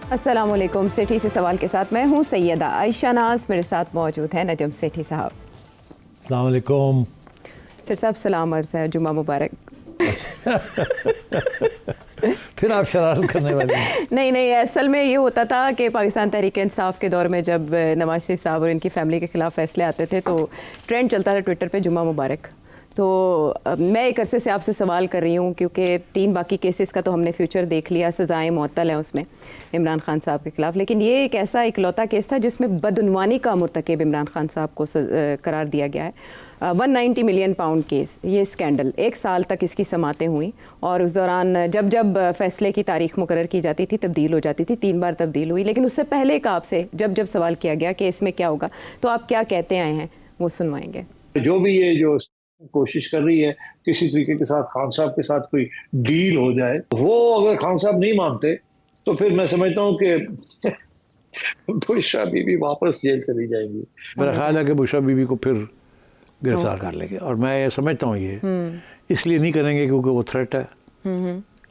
अस्सलाम वालेकुम। सेठी से सवाल के साथ मैं हूँ सैयदा आयशा नाज, मेरे साथ मौजूद हैं नजम सेठी साहब। अस्सलाम वालेकुम। सर साहब सलाम अर्ज़ है, जुम्मा मुबारक। फिर आप शरारत करने वाले हैं। नहीं, असल में ये होता था कि पाकिस्तान तहरीक इंसाफ के दौर में जब नवाज शरीफ साहब और इनकी फैमिली के ख़िलाफ़ फैसले आते थे तो ट्रेंड चलता था ट्विटर पे जुम्मा मुबारक। तो मैं एक अरसे से आपसे सवाल कर रही हूँ क्योंकि 3 बाकी केसेस का तो हमने फ्यूचर देख लिया, सज़ाएँ मुअत्तल हैं उसमें इमरान खान साहब के ख़िलाफ़, लेकिन ये एक ऐसा इकलौता केस था जिसमें बदउनवानी का मुर्तकिब इमरान खान साहब को करार दिया गया है। 190 मिलियन पाउंड केस, ये स्कैंडल 1 साल तक इसकी समातें हुई और उस दौरान जब जब फ़ैसले की तारीख मुकर्रर की जाती थी तब्दील हो जाती थी, 3 बार तब्दील हुई। लेकिन उससे पहले का आपसे जब सवाल किया गया कि इसमें क्या होगा, तो आप क्या कहते आए हैं वो सुनवाएंगे। जो भी ये जो कोशिश कर रही है किसी तरीके के साथ खान साहब के साथ कोई डील हो जाए, वो अगर खान साहब नहीं मानते तो फिर मैं समझता हूँ कि बुशरा बीबी वापस जेल चली जाएंगी। मेरा ख्याल है कि बुशरा बीबी को फिर गिरफ्तार कर लेंगे और मैं ये समझता हूँ ये इसलिए नहीं करेंगे क्योंकि वो थ्रेट है,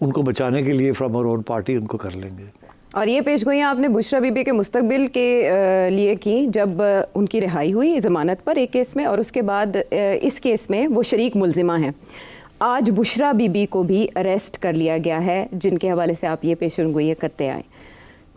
उनको बचाने के लिए फ्रॉम आवर ओन पार्टी उनको कर लेंगे। और ये पेशगोइयाँ आपने बुशरा बीबी के मुस्तकबिल के लिए की जब उनकी रिहाई हुई ज़मानत पर एक केस में, और उसके बाद इस केस में वो शरीक मुलजिमा हैं। आज बुशरा बीबी को भी अरेस्ट कर लिया गया है जिनके हवाले से आप ये पेशगोइयाँ करते आए।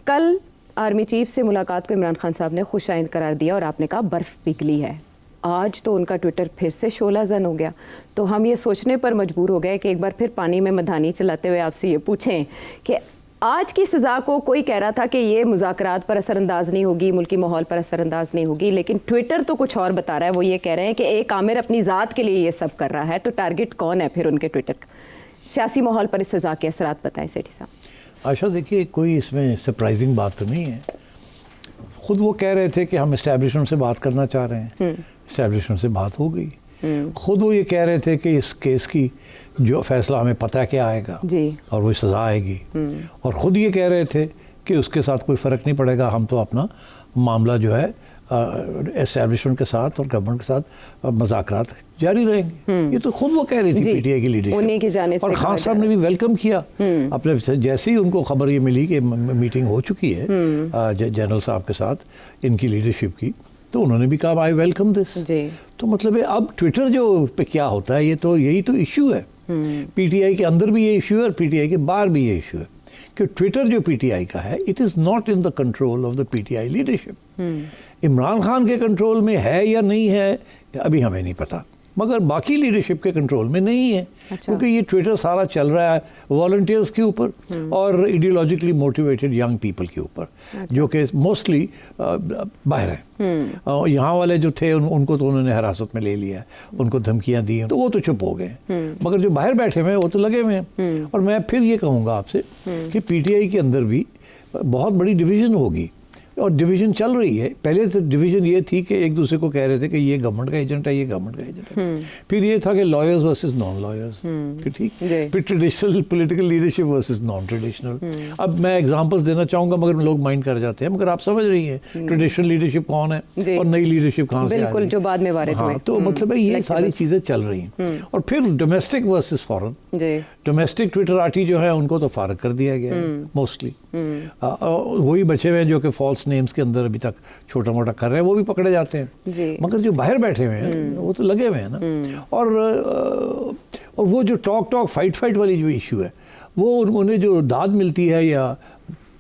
कल आर्मी चीफ से मुलाकात को इमरान खान साहब ने खुशाइंद करार दिया और आपने कहा बर्फ़ पिघली है। आज तो उनका ट्विटर फिर से शोला जन हो गया। तो हम ये सोचने पर मजबूर हो गए कि एक बार फिर पानी में मधानी चलाते हुए आपसे ये पूछें कि आज की सज़ा को कोई कह रहा था कि ये मुज़ाकरात पर असरअंदाज नहीं होगी, मुल्की माहौल पर असरअंदाज नहीं होगी, लेकिन ट्विटर तो कुछ और बता रहा है। वो ये कह रहे हैं कि एक आमिर अपनी ज़ात के लिए ये सब कर रहा है, तो टारगेट कौन है फिर उनके ट्विटर का? सियासी माहौल पर इस सज़ा के असरात बताएं सेठी साहब। आशा देखिए, कोई इसमें सरप्राइजिंग बात तो नहीं है। ख़ुद वो कह रहे थे कि हम इस्टेब्लिशमेंट से बात करना चाह रहे हैं, इस्टेब्लिशमेंट से बात हो गई। खुद वो ये कह रहे थे कि इस केस की जो फैसला हमें पता है क्या आएगा जी, और वो सज़ा आएगी। और ख़ुद ये कह रहे थे कि उसके साथ कोई फ़र्क नहीं पड़ेगा, हम तो अपना मामला जो है एस्टेब्लिशमेंट के साथ और गवर्नमेंट के साथ मुज़ाकरात जारी रहेंगे। ये तो खुद वो कह रही थी पीटीआई की लीडरशिप, और खान साहब ने भी वेलकम किया। अपने जैसे ही उनको खबर ये मिली कि मीटिंग हो चुकी है जनरल साहब के साथ इनकी लीडरशिप की, तो उन्होंने भी कहा आई वेलकम दिस। तो मतलब है अब ट्विटर जो पे क्या होता है, ये तो यही तो इशू है। पीटीआई के अंदर भी ये इशू है और पीटीआई के बाहर भी ये इशू है कि ट्विटर जो पीटीआई का है, it is not in the control of the PTI leadership. Imran Khan के कंट्रोल में है या नहीं है अभी हमें नहीं पता, मगर बाकी लीडरशिप के कंट्रोल में नहीं है। क्योंकि ये ट्विटर सारा चल रहा है वॉलंटियर्स के ऊपर और आइडियोलॉजिकली मोटिवेटेड यंग पीपल के ऊपर, जो कि मोस्टली बाहर हैं। यहाँ वाले जो थे उनको तो उन्होंने हिरासत में ले लिया, उनको धमकियाँ दी, तो वो तो चुप हो गए। मगर जो बाहर बैठे हुए हैं वो तो लगे हुए हैं। और मैं फिर ये कहूँगा आपसे कि पीटीआई के अंदर भी बहुत बड़ी डिवीज़न होगी और डिवीज़न चल रही है। पहले तो डिवीज़न ये थी कि एक दूसरे को कह रहे थे कि ये गवर्नमेंट का एजेंट है, ये गवर्नमेंट का एजेंट है। फिर ये था कि लॉयर्स वर्सेस नॉन लॉयर्स, फिर ठीक, फिर traditional political leadership versus non traditional. अब मैं एग्जांपल्स देना चाहूँगा मगर लोग माइंड कर जाते हैं, मगर आप समझ रही हैं ट्रेडिशनल लीडरशिप कौन है और नई लीडरशिप कहाँ से आ रही है, जो बाद में वारिद हुए। तो मतलब ये सारी चीज़ें चल रही हैं। और फिर डोमेस्टिक वर्सेस फॉरेन, डोमेस्टिक ट्विटराटी जो है उनको तो फारग कर दिया गया है मोस्टली। वही बचे हुए हैं जो कि फॉल्स नेम्स के अंदर अभी तक छोटा मोटा कर रहे हैं, वो भी पकड़े जाते हैं। मगर जो बाहर बैठे हुए हैं वो तो लगे हुए हैं ना। और वो जो टॉक फाइट वाली जो इशू है, वो उन्हें जो दाद मिलती है या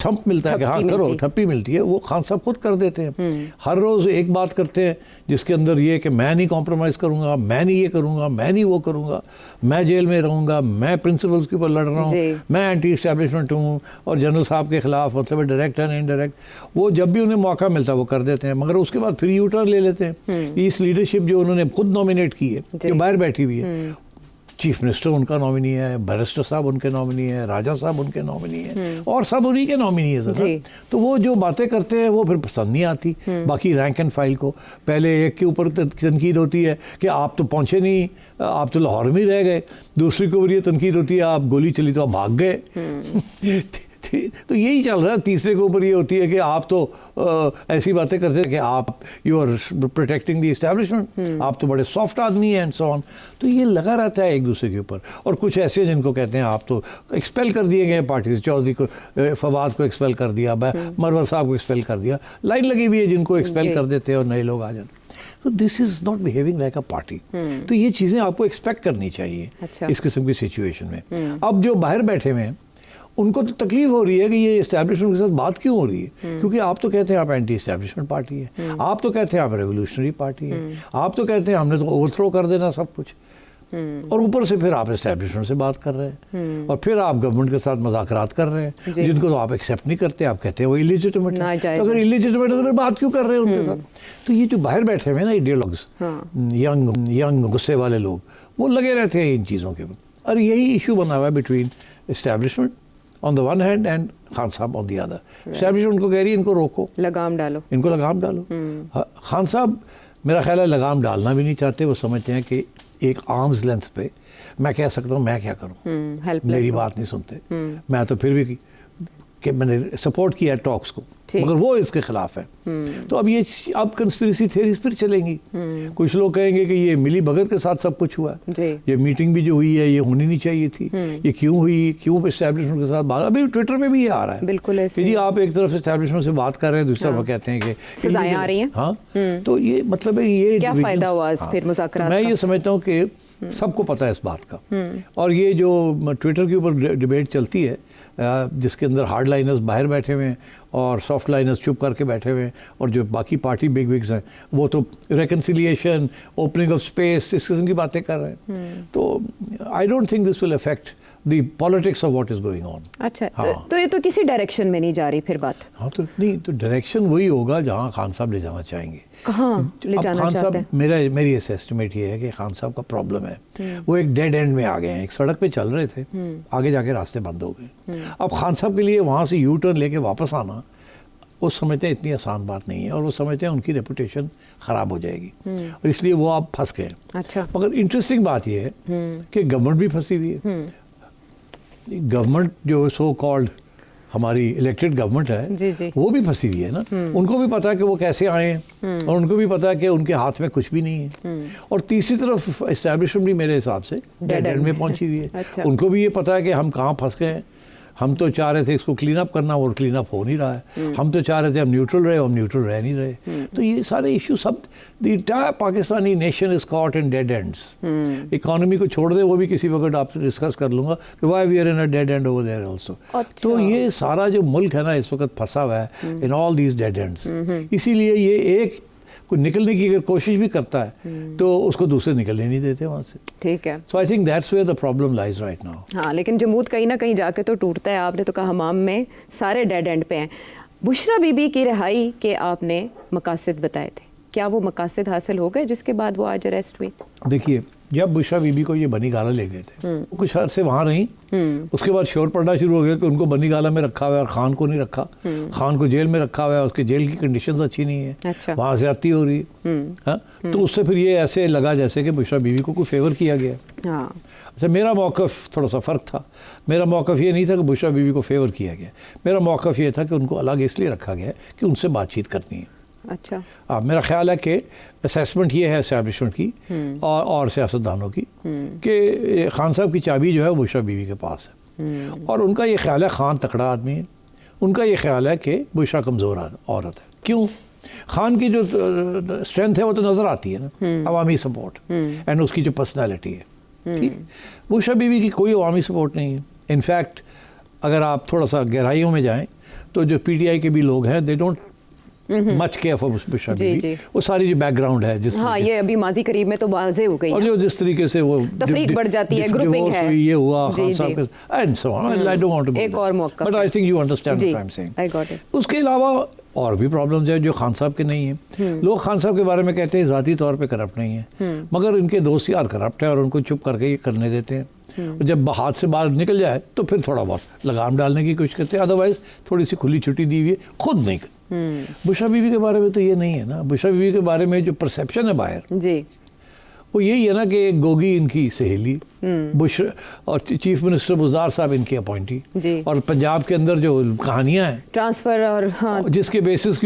थंप मिलता है कि हाँ करो, ठप्पी मिलती है, वो खान साहब खुद कर देते हैं। हर रोज़ एक बात करते हैं जिसके अंदर ये कि मैं नहीं कॉम्प्रोमाइज़ करूँगा, मैं नहीं ये करूँगा, मैं नहीं वो करूँगा, मैं जेल में रहूँगा, मैं प्रिंसिपल्स के ऊपर लड़ रहा हूँ, मैं एंटी इस्टेब्लिशमेंट हूँ, और जनरल साहब के ख़िलाफ़, मतलब डायरेक्ट एंड इनडायरेक्ट, वो जब भी उन्हें मौका मिलता है वो कर देते हैं। मगर उसके बाद फिर यू टर्न ले लेते हैं। इस लीडरशिप जो उन्होंने खुद नॉमिनेट की है, जो बाहर बैठी हुई है, चीफ मिनिस्टर उनका नॉमिनी है, बैरिस्टर साहब उनके नॉमिनी है, राजा साहब उनके नॉमिनी है, और सब उन्हीं के नॉमिनी है सर। तो वो जो बातें करते हैं वो फिर पसंद नहीं आती बाकी रैंक एंड फाइल को। पहले एक के ऊपर तनकीद होती है कि आप तो पहुंचे नहीं, आप तो लाहौर में रह गए। दूसरी को ये तनकीद होती है आप गोली चली तो आप भाग गए। तो यही चल रहा है। तीसरे के ऊपर ये होती है कि आप तो ऐसी बातें करते हैं कि आप you are protecting the establishment, आप तो बड़े सॉफ्ट आदमी हैं एंड सो ऑन। तो ये लगा रहता है एक दूसरे के ऊपर। और कुछ ऐसे जिनको कहते हैं आप तो एक्सपेल कर दिए गए पार्टी से, चौधरी को, फवाद को एक्सपेल कर दिया, मरवर साहब को एक्सपेल कर दिया, लाइन लगी हुई है जिनको एक्सपेल कर देते हैं और नए लोग आ जाते। तो this is not behaving like a party. तो ये चीज़ें आपको एक्सपेक्ट करनी चाहिए। अच्छा। इस किस्म की सिचुएशन में। अब जो बाहर बैठे हुए हैं उनको तो तकलीफ हो रही है कि ये एस्टैब्लिशमेंट के साथ बात क्यों हो रही है, क्योंकि आप तो कहते हैं आप एंटी एस्टैब्लिशमेंट पार्टी है, आप तो कहते हैं आप रेवोल्यूशनरी पार्टी है, आप तो कहते हैं हमने तो ओवरथ्रो कर देना सब कुछ, और ऊपर से फिर आप एस्टैब्लिशमेंट से बात कर रहे हैं, और फिर आप गवर्नमेंट के साथ मज़ाकरात कर रहे हैं जिनको तो आप एक्सेप्ट नहीं करते, आप कहते हैं वो इलीजिटिमेट है। तो अगर इलीजिटिमेट है तो फिर बात क्यों कर रहे हैं उनके साथ? तो ये जो बाहर बैठे हुए हैं ना आइडियोलॉग्स, यंग गुस्से वाले लोग, वो लगे रहते हैं इन चीज़ों के ऊपर। और यही इशू बना हुआ है between establishment on the one hand and Khan साहब ऑन द अदर। एस्टैब्लिशमेंट उनको कह रही है इनको रोको, लगाम डालो, इनको लगाम डालो। खान साहब मेरा ख्याल है लगाम डालना भी नहीं चाहते। वो समझते हैं कि एक आर्म्स लेंथ पे मैं कह सकता हूँ, मैं क्या करूँ, मेरी बात नहीं सुनते। मैं तो फिर भी कि मैंने सपोर्ट किया टॉक्स को, मगर वो इसके खिलाफ है। तो अब कंस्पिरेसी थ्योरीज फिर चलेंगी। कुछ लोग कहेंगे कि ये मिली भगत के साथ सब कुछ हुआ, ये मीटिंग भी जो हुई है ये होनी नहीं चाहिए थी, ये क्यों हुई, क्यों एस्टैब्लिशमेंट के साथ बात। अभी ट्विटर पे भी ये आ रहा है बिल्कुल कि जी आप एक तरफ एस्टैब्लिशमेंट से बात कर रहे हैं, दूसरी तरफ कहते हैं कि सजाएं आ रही हैं। हाँ, तो ये मतलब है ये क्या फायदा हुआ फिर मुज़ाकरात? मैं ये समझता हूँ कि सबको पता है इस बात का। और ये जो ट्विटर के ऊपर डिबेट चलती है जिसके अंदर हार्ड लाइनर्स बाहर बैठे हुए हैं और सॉफ्ट लाइनर्स चुप करके बैठे हुए हैं, और जो बाकी पार्टी बिग विग्स हैं वो तो रेकन्सिलिएशन, ओपनिंग ऑफ स्पेस, इस किस्म की बातें कर रहे हैं। तो I don't think this will affect the politics of what is going on. अच्छा, तो ये तो किसी डायरेक्शन में नहीं जा रही फिर बात। हाँ, तो नहीं, तो डायरेक्शन वही होगा जहाँ खान साहब ले जाना चाहेंगे। कहाँ ले जाना चाहते हैं? मेरी एस्टिमेट ये है कि खान साहब का प्रॉब्लम है वो एक डेड एंड में आ गए हैं। एक सड़क पे चल रहे थे, आगे जाके रास्ते बंद हो गए। अब खान साहब के लिए वहाँ से यू टर्न लेके वापस आना, वो समझते हैं इतनी आसान बात नहीं है, और वो समझते हैं उनकी रेपुटेशन ख़राब हो जाएगी, और इसलिए वो आप फंस गए। अच्छा, मगर इंटरेस्टिंग बात ये है कि गवर्नमेंट भी फंसी हुई है। गवर्नमेंट जो सो कॉल्ड हमारी इलेक्टेड गवर्नमेंट है, जी। वो भी फंसी हुई है ना। उनको भी पता है कि वो कैसे आए हैं, और उनको भी पता है कि उनके हाथ में कुछ भी नहीं है। और तीसरी तरफ एस्टैब्लिशमेंट भी मेरे हिसाब से डेड एंड में पहुंची हुई है। अच्छा। उनको भी ये पता है कि हम कहाँ फंस गए हैं। हम तो चाह रहे थे इसको क्लीन अप करना, और क्लीन अप हो नहीं रहा है। हम तो चाह रहे थे हम न्यूट्रल रहे, हम न्यूट्रल रह नहीं रहे। तो ये सारे इशू सब, the entire Pakistani nation is caught in dead ends. Economy को छोड़ दे, वो भी किसी वक्त आपसे डिस्कस कर लूंगा कि why we are in a dead end over there also. तो ये सारा जो मुल्क है ना इस वक्त फंसा हुआ है in all these dead ends. इसीलिए ये एक कोई निकलने की अगर कोशिश भी करता है तो उसको दूसरे निकलने नहीं देते वहाँ से। ठीक है, so I think that's where the problem lies right now. हाँ, लेकिन जमूद कहीं ना कहीं जाके तो टूटता है। आपने तो कहा हमाम में सारे डेड एंड पे हैं। बुशरा बीबी की रिहाई के आपने मकासद बताए थे, क्या वो मकासद हासिल हो गए जिसके बाद वो आज अरेस्ट हुई? देखिए, जब बुशरा बीबी को ये बनी गाला ले गए थे, वो कुछ अरसे वहाँ रही, उसके बाद शोर पड़ना शुरू हो गया कि उनको बनी गाला में रखा हुआ है और खान को नहीं रखा। खान को जेल में रखा हुआ है, उसके जेल की कंडीशंस अच्छी नहीं है। अच्छा। वहाँ ज्यादती हो रही है। तो उससे फिर ये ऐसे लगा जैसे कि बुशरा बीबी को कोई फेवर किया गया। हाँ। अच्छा, मेरा मौक़िफ़ थोड़ा सा फ़र्क था। मेरा मौक़िफ़ ये नहीं था कि बुशरा बीबी को फेवर किया गया। मेरा मौक़िफ़ ये था कि उनको अलग इसलिए रखा गया कि उनसे बातचीत करनी है। अच्छा। मेरा ख्याल है कि असेसमेंट ये है एस्टैब्लिशमेंट की और सियासतदानों की कि खान साहब की चाबी जो है वो बुशरा बीवी के पास है, और उनका ये ख्याल है खान तकड़ा आदमी है। उनका ये ख्याल है कि बुशरा कमज़ोर औरत है। क्यों? खान की जो स्ट्रेंथ है वो तो नज़र आती है ना, अवामी सपोर्ट एंड उसकी जो पर्सनैलिटी है। ठीक, बुशरा बीवी की कोई अवामी सपोर्ट नहीं है। इनफैक्ट अगर आप थोड़ा सा गहराइयों में जाएँ तो जो PTI के भी लोग हैं, they don't much care for Bushra Bibi. वो सारी जो बैकग्राउंड है, जिस हाँ, ये अभी माजी करीब में तो वाज़ेह हो गई, और जो जिस तरीके से वो तफरीक बढ़ जाती है, ग्रुपिंग है, ये हुआ खान साहब के, and so on. I don't want to एक और मौका, but I think you understand what I am saying. I got it. उसके अलावा और भी प्रॉब्लम्स हैं जो खान साहब के नहीं हैं। लोग खान साहब के बारे में कहते हैं ज़ाती तौर पे करप्ट नहीं है, मगर इनके दोस्त यार करप्ट है और उनको चुप करके ये करने देते हैं। जब हाथ से बाहर निकल जाए तो फिर थोड़ा बहुत लगाम डालने की कोशिश करते हैं, अदरवाइज थोड़ी सी खुली छुट्टी दी हुई है, खुद नहीं। बुशरा बीबी के बारे में तो ये नहीं है ना। बुशरा बीबी के बारे में जो परसेप्शन है बाहर जी, वो यही है ना कि गोगी इनकी सहेली, बुश और चीफ मिनिस्टर बुज़दार साहब इनके अपॉइंटी, जी। और पंजाब के अंदर जो कहानियां हैं ट्रांसफर और हाँ जिसके बेसिस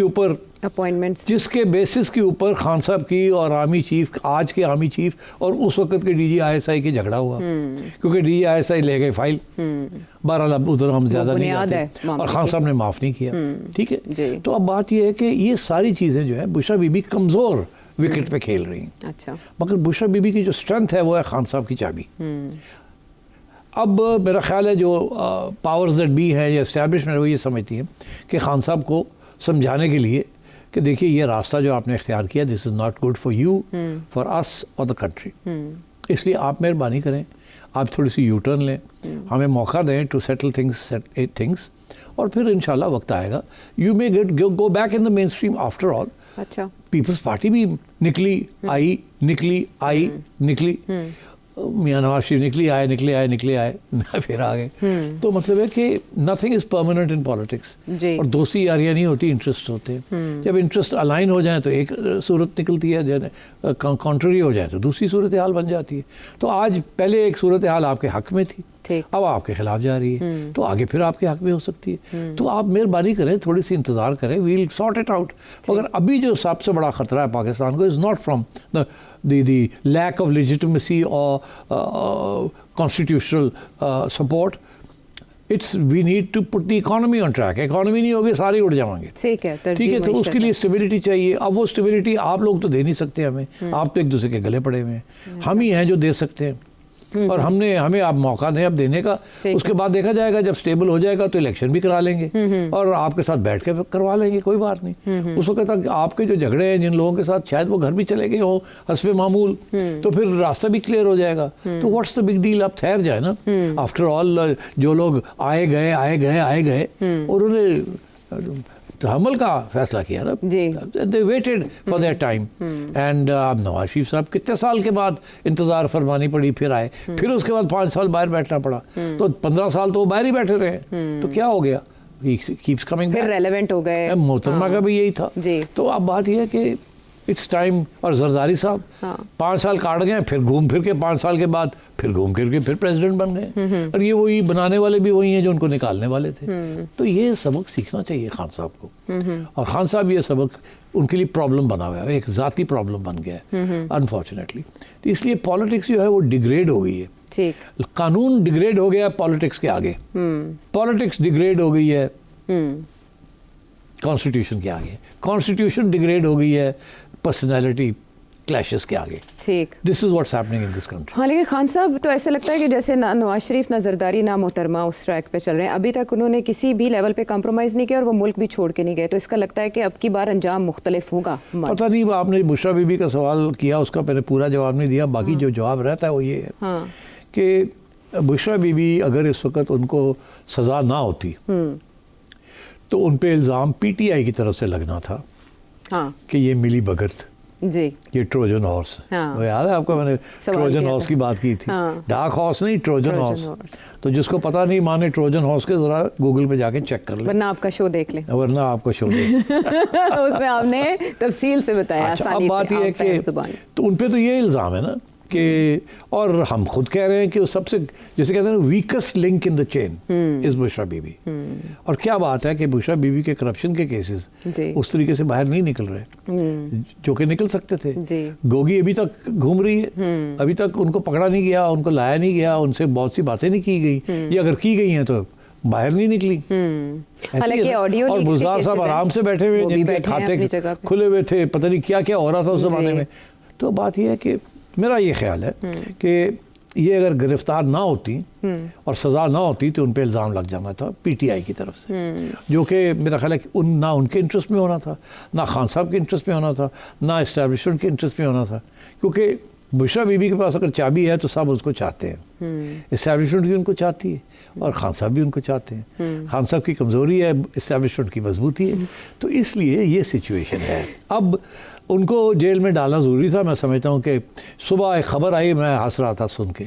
के ऊपर खान साहब की और आर्मी चीफ, आज के आर्मी चीफ और उस वक्त के DGISI के झगड़ा हुआ, क्योंकि DGISI ले गए फाइल। बहरहाल उधर हम ज्यादा नहीं जाते, और खान साहब ने माफ नहीं किया। ठीक है, तो अब बात यह है कि ये सारी चीजें जो है बुशरा बीबी कमजोर विकेट पे खेल रही हैं। अच्छा, मगर बुशरा बीबी की जो स्ट्रेंथ है वो है खान साहब की चाबी। अब मेरा ख्याल है जो पावर्स दैट बी है या एस्टैब्लिशमेंट वो ये समझती है कि खान साहब को समझाने के लिए कि देखिए ये रास्ता जो आपने इख्तियार किया, this is not good for you, for us और द कंट्री, इसलिए आप मेहरबानी करें, आप थोड़ी सी यू टर्न लें, हमें मौका दें टू सेटल थिंग्स, और फिर इंशाल्लाह वक्त आएगा, you may get go back in the main stream after all. अच्छा, पीपल्स पार्टी भी निकली आई निकली, मियाँ नवाज शरीफ निकले आए फिर आ गए। तो मतलब है कि nothing is permanent in politics, और दोस्ती यारियां नहीं होती, इंटरेस्ट होते हैं। जब इंटरेस्ट अलाइन हो जाए तो एक सूरत निकलती है, कॉन्ट्ररी हो जाए तो दूसरी सूरत हाल बन जाती है। तो आज पहले एक सूरत हाल आपके हक में थी, अब आपके खिलाफ जा रही है, तो आगे फिर आपके हक में हो सकती है। तो आप मेहरबानी करें, थोड़ी सी इंतज़ार करें, we will sort it out. मगर अभी जो सबसे बड़ा ख़तरा है पाकिस्तान को is not from the lack of legitimacy or constitutional support. We need to put the economy on track. Economy नहीं होगी सारे उड़ जाएंगे। ठीक है, तो उसके लिए स्टेबिलिटी चाहिए। अब वो स्टेबिलिटी आप लोग तो दे नहीं सकते हमें, आप तो एक दूसरे के गले पड़े हुए हैं, हम ही हैं जो दे सकते हैं, और हमें आप मौका दें अब देने का। उसके बाद देखा जाएगा, जब स्टेबल हो जाएगा तो इलेक्शन भी करा लेंगे और आपके साथ बैठ के करवा लेंगे, कोई बात नहीं। उस वक्त तक आपके जो झगड़े हैं जिन लोगों के साथ, शायद वो घर भी चले गए हो हस्बे मामूल, तो फिर रास्ता भी क्लियर हो जाएगा। तो व्हाट्स द बिग डील, आप ठहर जाए ना। आफ्टर ऑल जो लोग आए गए उन्होंने हमल का फैसला किया ना, they waited for their time. And अब नवाज शरीफ साहब कितने साल के बाद इंतजार फरमानी पड़ी, फिर आए, फिर उसके बाद 5 साल बाहर बैठना पड़ा, तो 15 साल तो वो बाहर ही बैठे रहे, तो क्या हो गया, कीप्स कमिंग बैक, रेलेवेंट हो गए। मोहतरमा का भी यही था। तो अब बात यह है कि इट्स टाइम। और जरदारी साहब 5 साल काट गए, फिर घूम फिर के 5 साल के बाद फिर घूम फिर के फिर प्रेसिडेंट बन गए, और ये वही बनाने वाले भी वही हैं जो उनको निकालने वाले थे। तो ये सबक सीखना चाहिए खान साहब को, और खान साहब ये सबक उनके लिए प्रॉब्लम बना हुआ है, एक ज़ाती प्रॉब्लम बन गया है अनफॉर्चुनेटली। तो इसलिए पॉलिटिक्स जो है वो डिग्रेड हो गई है, कानून डिग्रेड हो गया पॉलिटिक्स के आगे, पॉलिटिक्स डिग्रेड हो गई है कॉन्स्टिट्यूशन के आगे, कॉन्स्टिट्यूशन डिग्रेड हो गई है पर्सनैलिटी क्लैशेस के आगे। ठीक, this is what's happening in this country. हाँ, लेकिन खान साहब तो ऐसा लगता है कि जैसे ना नवाज शरीफ ना जरदारी ना मोहतरमा उस ट्रैक पे चल रहे हैं, अभी तक उन्होंने किसी भी लेवल पे कॉम्प्रोमाइज़ नहीं किया और वो मुल्क भी छोड़ के नहीं गए, तो इसका लगता है कि अब की बार अंजाम मुख्तलिफ होगा। पता नहीं, आपने बुशरा बीबी का सवाल किया, उसका मैंने पूरा जवाब नहीं दिया, बाकी जो जवाब रहता है वो ये है कि बुशरा बीबी अगर इस वक्त उनको सज़ा ना होती तो उन पे इल्ज़ाम PTI की तरफ से लगना था कि ये मिली भगत, ये ट्रोजन हॉर्स। वो याद है आपको, मैंने ट्रोजन हॉर्स की बात की थी, डार्क हॉर्स नहीं, ट्रोजन हॉर्स। तो जिसको पता नहीं माने ट्रोजन हॉर्स के, जरा गूगल पे जाके चेक कर ले, वरना आपका शो देख ले, उसमें आपने तफसील से बताया। अच्छा, अब बात ये है कि तो उन पे तो ये इल्ज़ाम है ना कि, और हम खुद कह रहे हैं कि वो सबसे, जैसे कहते हैं weakest link in the chain is Bushra Bibi. और क्या बात है कि बुशरा बीबी के करप्शन के केसेस उस तरीके से बाहर नहीं निकल रहे जो कि निकल सकते थे। गोगी अभी तक घूम रही है, अभी तक उनको पकड़ा नहीं गया, उनको लाया नहीं गया, उनसे बहुत सी बातें नहीं की गई, या अगर की गई हैं तो बाहर नहीं निकली। और बुज़दार साहब आराम से बैठे हुए, जिनके खाते खुले हुए थे, पता नहीं क्या क्या हो रहा था उस जमाने में। तो बात यह है कि मेरा ये ख्याल है कि ये अगर गिरफ्तार ना होती और सज़ा ना होती तो उन पे इल्ज़ाम लग जाना था PTI की तरफ से, जो कि मेरा ख्याल है कि ना उनके इंटरेस्ट में होना था, ना खान साहब के इंटरेस्ट में होना था, ना इस्टेब्लिशमेंट के इंटरेस्ट में होना था। क्योंकि बुशरा बीबी के पास अगर चाबी है तो सब उसको चाहते हैं, इस्टेब्लिशमेंट भी उनको चाहती है और खान साहब भी उनको चाहते हैं। खान साहब की कमज़ोरी है, इस्टेब्लिशमेंट की मजबूती है। तो इसलिए ये सिचुएशन है। अब उनको जेल में डालना ज़रूरी था। मैं समझता हूँ कि सुबह एक ख़बर आई, मैं हंस रहा था सुन के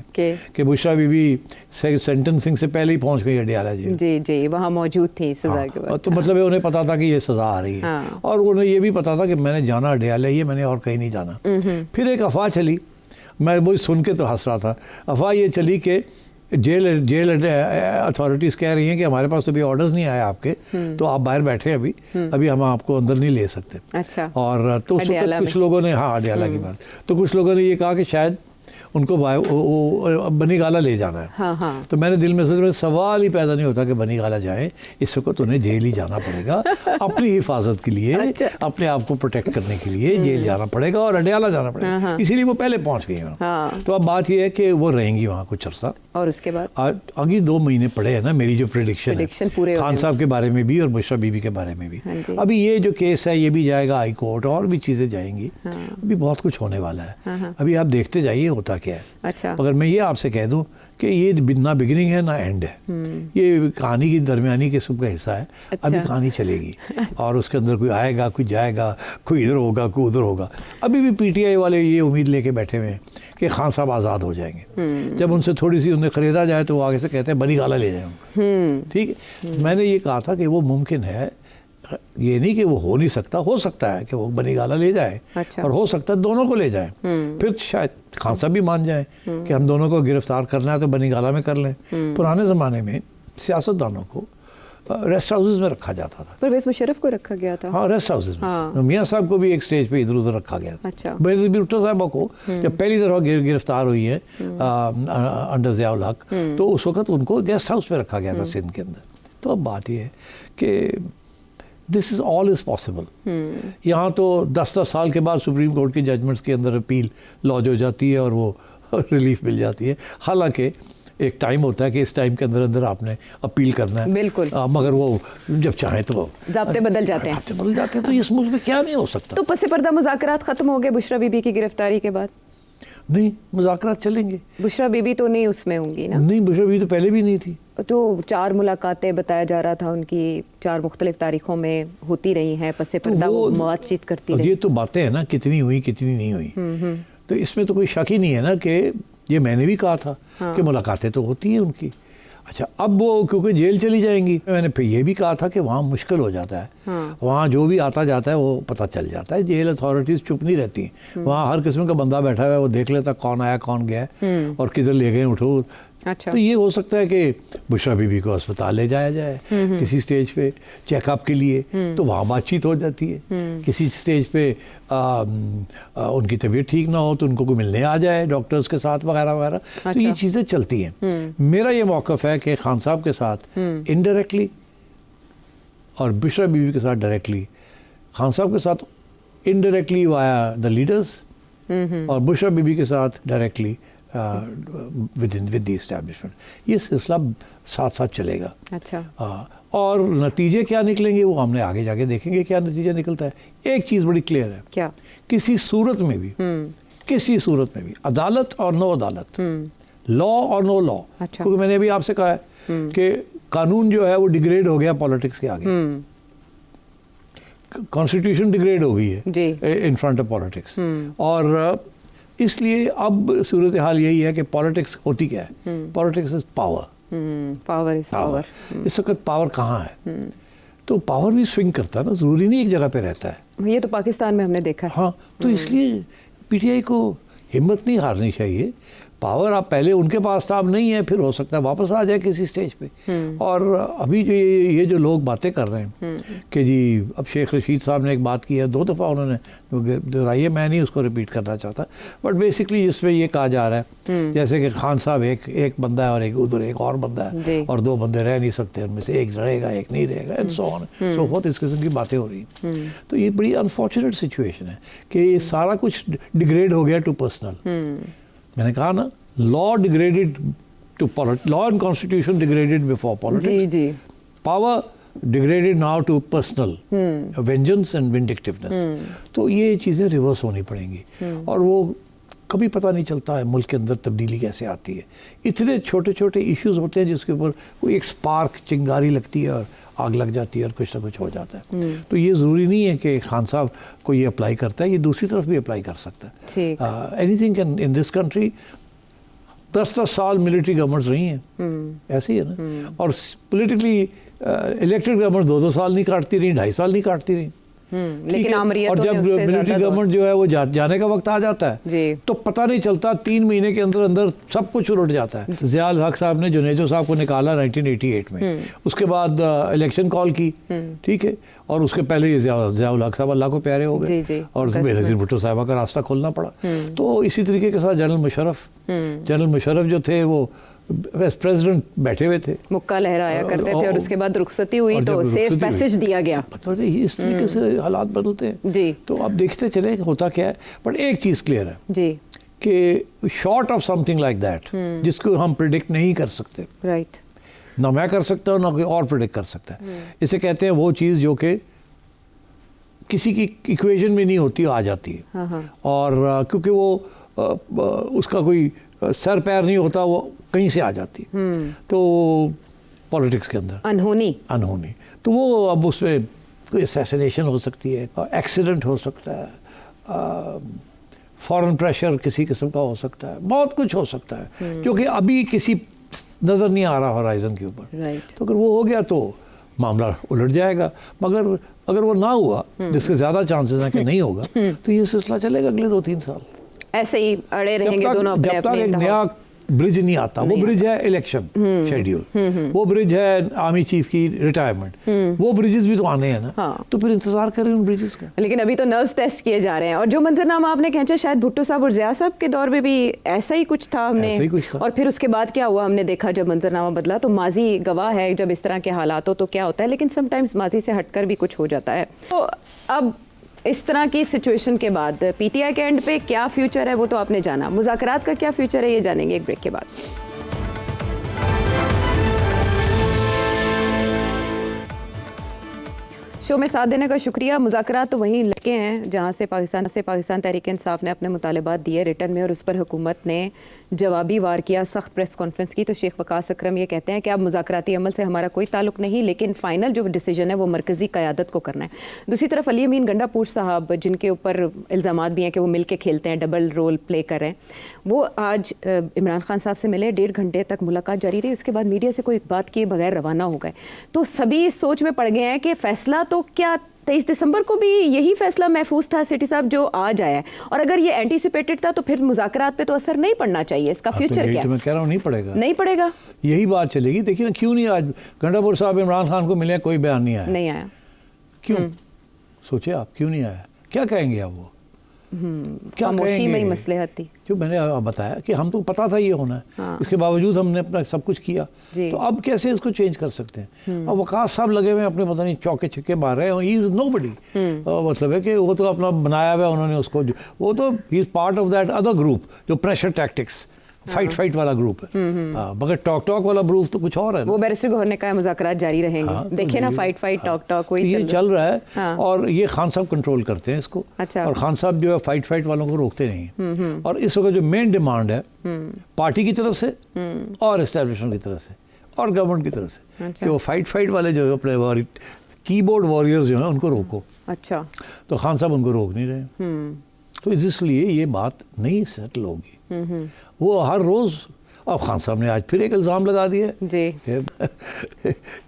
कि बुशरा बीबी सेंटेंसिंग से पहले ही पहुँच गई अडियाला जेल। जी, वहाँ मौजूद थी सज़ा के बाद। तो मतलब उन्हें पता था कि ये सज़ा आ रही है, और उन्हें ये भी पता था कि मैंने जाना अडियाला ही है, मैंने और कहीं नहीं जाना। फिर एक अफवाह चली, मैं वही सुन के तो हंस रहा था। अफवाह ये चली कि जेल अथॉरिटीज़ कह रही हैं कि हमारे पास तो अभी ऑर्डर्स नहीं आए आपके, तो आप बाहर बैठे अभी हम आपको अंदर नहीं ले सकते। अच्छा। और तो उस वक्त कुछ लोगों ने, हाँ अडियाला की बात, तो कुछ लोगों ने ये कहा कि शायद उनको बनीगाला ले जाना है। हाँ हाँ। तो मैंने दिल में सोचा, सवाल ही पैदा नहीं होता कि बनीगाला जाए, इस वक्त उन्हें जेल ही जाना पड़ेगा अपनी हिफाजत के लिए। अच्छा। अपने आप को प्रोटेक्ट करने के लिए जेल जाना पड़ेगा और अडियाला जाना पड़ेगा, इसीलिए वो पहले पहुंच गई वहाँ। हाँ। तो अब बात यह है कि वो रहेंगी वहाँ कुछ अर्सा, और उसके बाद आगे 2 महीने पड़े हैं ना। मेरी जो प्रेडिक्शन है पूरे खान साहब के बारे में भी और बुशरा बीबी के बारे में भी, अभी ये जो केस है ये भी जाएगा हाई कोर्ट, और भी चीज़ें जाएंगी। अभी बहुत कुछ होने वाला है। अभी आप देखते जाइए होता क्या है। अच्छा। अगर मैं ये आपसे कह दूं कि ये ना बिगिनिंग है ना एंड है, ये कहानी की दरमियानी किस्म का हिस्सा है। अच्छा। अभी कहानी चलेगी और उसके अंदर कोई आएगा, कोई जाएगा, कोई इधर होगा, कोई उधर होगा। अभी भी पीटीआई वाले ये उम्मीद लेके बैठे हुए हैं कि खान साहब आज़ाद हो जाएंगे। जब उनसे थोड़ी सी उन्हें ख़रीदा जाए तो वो आगे से कहते हैं बनीगाला ले जाएंगे। ठीक है, मैंने ये कहा था कि वो मुमकिन है, ये नहीं कि वो हो नहीं सकता, हो सकता है कि वो बनीगाला ले जाए। अच्छा। और हो सकता है दोनों को ले जाए। फिर शायद खान साहब भी मान जाए कि हम दोनों को गिरफ्तार करना है तो बनीगाला में कर लें। पुराने ज़माने में सियासतदानों को रेस्ट हाउसेज में रखा जाता था। परवेज़ मुशर्रफ को रखा गया था। हाँ, रेस्ट हाउसेज में। हाँ। मियाँ साहब को भी एक स्टेज पे इधर उधर रखा गया था। अच्छा। बेनज़ीर भुट्टो साहबा को जब पहली दफ़ा गिरफ्तार हुई है अंडर ज़ियाउल हक, तो उस वक्त उनको गेस्ट हाउस में रखा गया था सिंध के अंदर। तो अब बात यह है कि this is all is possible. यहाँ तो 10-10 साल के बाद सुप्रीम कोर्ट की जजमेंट्स के अंदर अपील लॉज हो जाती है और वो रिलीफ मिल जाती है। हालांकि एक टाइम होता है कि इस टाइम के अंदर अंदर आपने अपील करना है। बिल्कुल। मगर वो जब चाहे तो ज़ाब्ते बदल जाते हैं। बदल जाते हैं। तो इस मुल्क में क्या नहीं हो सकता। तो पस पर्दा मुज़ाकरात ख़त्म हो गए बुशरा बीबी की गिरफ्तारी के बाद? नहीं, मुज़ाकरात चलेंगे। बुशरा बीबी तो नहीं उसमें होंगी ना? नहीं, बुशरा बीबी तो पहले भी नहीं थी। तो 4 मुलाकातें बताया जा रहा था उनकी, 4 मुख्तलिफ तारीखों में होती रही हैं, पसे पर्दा वो बातचीत करती रही। ये तो बातें हैं ना, कितनी हुई कितनी नहीं हुई। तो इसमें तो कोई शक ही नहीं है ना कि ये मैंने भी कहा था कि मुलाकातें तो होती हैं उनकी। अच्छा, अब वो क्योंकि जेल चली जाएंगी, मैंने फिर ये भी कहा था कि वहाँ मुश्किल हो जाता है। वहाँ जो भी आता जाता है वो पता चल जाता है। जेल अथॉरिटीज़ चुप नहीं रहती। वहाँ हर किस्म का बंदा बैठा हुआ है, वो देख लेता कौन आया कौन गया और किधर ले गए उठो। अच्छा। तो ये हो सकता है कि बुशरा बीबी को अस्पताल ले जाया जाए किसी स्टेज पे चेकअप के लिए, तो वहाँ बातचीत हो जाती है। किसी स्टेज पे उनकी तबीयत ठीक ना हो तो उनको कोई मिलने आ जाए डॉक्टर्स के साथ वगैरह वगैरह। अच्छा। तो ये चीज़ें चलती हैं। मेरा ये मौक़िफ़ है कि खान साहब के साथ इनडायरेक्टली और बुशरा बीबी के साथ डायरेक्टली, खान साहब के साथ इनडायरेक्टली वाया द लीडर्स और बुशरा बीबी के साथ डायरेक्टली विद द एस्टैब्लिशमेंट। ये सिलसिला साथ साथ चलेगा। अच्छा। और नतीजे क्या निकलेंगे वो हमने आगे जाके देखेंगे क्या नतीजा निकलता है। एक चीज़ बड़ी क्लियर है, क्या? किसी सूरत में भी अदालत और नो अदालत, लॉ और नो लॉ। अच्छा। क्योंकि मैंने अभी आपसे कहा है कि कानून जो है वो डिग्रेड हो गया पॉलिटिक्स के आगे। कॉन्स्टिट्यूशन डिग्रेड हो गई है इन फ्रंट ऑफ पॉलिटिक्स। और इसलिए अब सूरत हाल यही है कि पॉलिटिक्स होती क्या है? Politics is power. Power is power. इस वक्त पावर कहाँ है? तो पावर भी स्विंग करता है ना, ज़रूरी नहीं एक जगह पे रहता है। ये तो पाकिस्तान में हमने देखा है। हाँ, तो इसलिए पीटीआई को हिम्मत नहीं हारनी चाहिए। पावर आप पहले उनके पास था, अब नहीं है, फिर हो सकता है वापस आ जाए किसी स्टेज पे। और अभी जो ये जो लोग बातें कर रहे हैं कि जी अब शेख रशीद साहब ने एक बात की है, 2 दफ़ा उन्होंने दोहराई है, मैं नहीं उसको रिपीट करना चाहता, बट बेसिकली इसमें ये कहा जा रहा है जैसे कि खान साहब एक बंदा है और एक उधर एक और बंदा है और 2 बंदे रह नहीं सकते, उनमें से एक रहेगा एक नहीं रहेगा and so on so fourth. इस किस्म की बातें हो रही हैं। तो ये बड़ी अनफॉर्चुनेट सिचुएशन है कि ये सारा कुछ डिग्रेड हो गया टू पर्सनल। मैंने कहा ना, law degraded to law and constitution degraded before politics, power degraded now to personal vengeance and vindictiveness. तो ये चीज़ें रिवर्स होनी पड़ेंगी और वो कभी पता नहीं चलता है मुल्क के अंदर तब्दीली कैसे आती है। इतने छोटे छोटे इश्यूज होते हैं जिसके ऊपर कोई एक स्पार्क चिंगारी लगती है और आग लग जाती है और कुछ ना कुछ हो जाता है। तो ये ज़रूरी नहीं है कि खान साहब को ये अप्लाई करता है, ये दूसरी तरफ भी अप्लाई कर सकता है। Anything can in this country. 10-10 साल मिलिट्री गवर्नमेंट्स रही हैं, ऐसे ही है ना। और पॉलिटिकली इलेक्टेड गवर्नमेंट 2-2 साल नहीं काटती रही, 2.5 साल नहीं काटती रही। लेकिन ठीक है? आमरीयतों और ने जब उससे मिलिट्री ज़्यादा गवर्नमेंट जो है वो जाने का वक्त आ जाता है जी। तो पता नहीं चलता, 3 महीने के अंदर अंदर सब कुछ उलट जाता है। ज़िया-उल हक साहब ने जुनेजो साहब को निकाला 1988 में, उसके बाद इलेक्शन कॉल की, ठीक है, और उसके पहले ये ज़िया-उल हक साहब अल्लाह को प्यारे हो जी, गए जी, और बेनज़ीर भुट्टो साहबा का रास्ता खोलना पड़ा। तो इसी तरीके के साथ जनरल मुशर्रफ जो थे वो वेस प्रेसिडेंट बैठे हुए थे, मुक्का लहराया करते थे, और उसके बाद रुखसती हुई और तो जब सेफ रुखसती हुई, पैसेज दिया गया। पता नहीं इस तरीके से हालात बदलते हैं जी तो अब देखते चले होता क्या है। बट एक चीज़ क्लियर है जी कि short of something like that जिसको हम प्रिडिक्ट नहीं कर सकते, राइट, ना मैं कर सकता हूँ ना कोई और प्रिडिक्ट कर सकता है। इसे कहते हैं वो चीज़ जो कि किसी की इक्वेशन में नहीं होती, आ जाती है। हाँ हाँ और क्योंकि वो उसका कोई सर पैर नहीं होता, वो कहीं से आ जाती है। तो पॉलिटिक्स के अंदर अनहोनी तो वो अब उसमें कोई असैसिनेशन हो सकती है, एक्सीडेंट हो सकता है, फॉरेन प्रेशर किसी किस्म का हो सकता है, बहुत कुछ हो सकता है जो कि अभी किसी नज़र नहीं आ रहा होराइजन के ऊपर। राइट, तो अगर वो हो गया तो मामला उलट जाएगा, मगर अगर वो ना हुआ, जिसके ज़्यादा चांसेस हैं कि नहीं होगा, तो ये सिलसिला चलेगा अगले 2-3 साल ऐसे ही अड़े रहेंगे दोनों अपने जब तक अपने एक नया ब्रिज नहीं आता। वो ब्रिज है इलेक्शन शेड्यूल, वो ब्रिज है आर्मी चीफ की रिटायरमेंट, वो ब्रिजेस भी तो आने हैं ना। हाँ। तो फिर इंतजार करें उन ब्रिजेस का। लेकिन अभी तो नर्व्स टेस्ट किए जा रहे हैं, और जो मंजरनामा आपने खींचा शायद भुट्टो साहब और ज़िया साहब के दौर में भी ऐसा ही कुछ था। हमने ऐसा ही कुछ था। और फिर उसके बाद क्या हुआ हमने देखा, जब मंजरनामा बदला तो माजी गवाह है जब इस तरह के हालात हो तो क्या होता है, लेकिन समटाइम्स माजी से हटकर भी कुछ हो जाता है। तो अब इस तरह की सिचुएशन के बाद पीटीआई के एंड पे क्या फ्यूचर है वो तो आपने जाना, मुज़ाकरात का क्या फ्यूचर है ये जानेंगे एक ब्रेक के बाद। शो में साथ देने का शुक्रिया। मुज़ाकरात तो वहीं लगे हैं जहां से पाकिस्तान तहरीक इंसाफ ने अपने मुतालबात दिए रिटर्न में, और उस पर हुकूमत ने जवाबी वार किया, सख्त प्रेस कॉन्फ्रेंस की। तो शेख वकास अकरम ये कहते हैं कि अब मुज़ाकराती अमल से हमारा कोई ताल्लुक नहीं, लेकिन फ़ाइनल जो डिसीजन है वो मरकज़ी क़यादत को करना है। दूसरी तरफ अली अमीन गंडापुर साहब, जिनके ऊपर इल्ज़ामात भी हैं कि वो मिल के खेलते हैं, डबल रोल प्ले कर रहे हैं, वो आज इमरान खान साहब से मिले, 1.5 घंटे तक मुलाकात जारी रही, उसके बाद मीडिया से कोई बात किए बगैर रवाना हो गए। तो सभी इस सोच में पड़ गए हैं कि फ़ैसला तो क्या 23 दिसंबर को भी यही फैसला महफूज था सिटी साहब जो आज आया है, और अगर ये एंटीसिपेटेड था तो फिर मुज़ाकरात पे तो असर नहीं पड़ना चाहिए। इसका फ्यूचर क्या है? मैं कह रहा हूँ नहीं पड़ेगा, यही बात चलेगी। देखिए ना, क्यों नहीं आज गंडापुर साहब इमरान खान को मिले, कोई बयान नहीं आया, क्यों? सोचे आप, क्यों नहीं आया? क्या कहेंगे आप? वो क्या खामोशी में ही कहेंगे? मसलहत थी। जो मैंने बताया कि हम तो पता था ये होना है, हाँ। इसके बावजूद हमने अपना सब कुछ किया, तो अब कैसे इसको चेंज कर सकते हैं? अब वकास साहब लगे हुए अपने पता नहीं चौके छिक्के मार रहे हैं, ही इज नोबडी। मतलब है कि वो तो अपना बनाया हुआ है उन्होंने उसको, वो तो he is part of that other group जो प्रेशर टैक्टिक्स फाइट वाला ग्रुप है, मगर टॉक वाला ग्रुप तो कुछ और है ना। वो बैरिस्टर गौहर ने कहा मुज़ाकरात जारी रहेंगे। हाँ, तो देखिए ना, फाइट टॉक वही ये चल रहा है। हाँ। और ये खान साहब कंट्रोल करते हैं इसको। अच्छा। और खान साहब जो है फाइट वालों को रोकते नहीं। और इस वक्त जो मेन डिमांड है पार्टी की तरफ से और एस्टेब्लिशमेंट की तरफ से और गवर्नमेंट की तरफ से, अच्छा। कि वो फाइट वाले जो अपने कीबोर्ड वॉरियर्स जो है उनको रोको। अच्छा। तो खान साहब उनको रोक नहीं रहे, तो इसलिए ये बात नहीं सेटल होगी। वो हर रोज़, अब खान साहब ने आज फिर एक इल्ज़ाम लगा दिया जी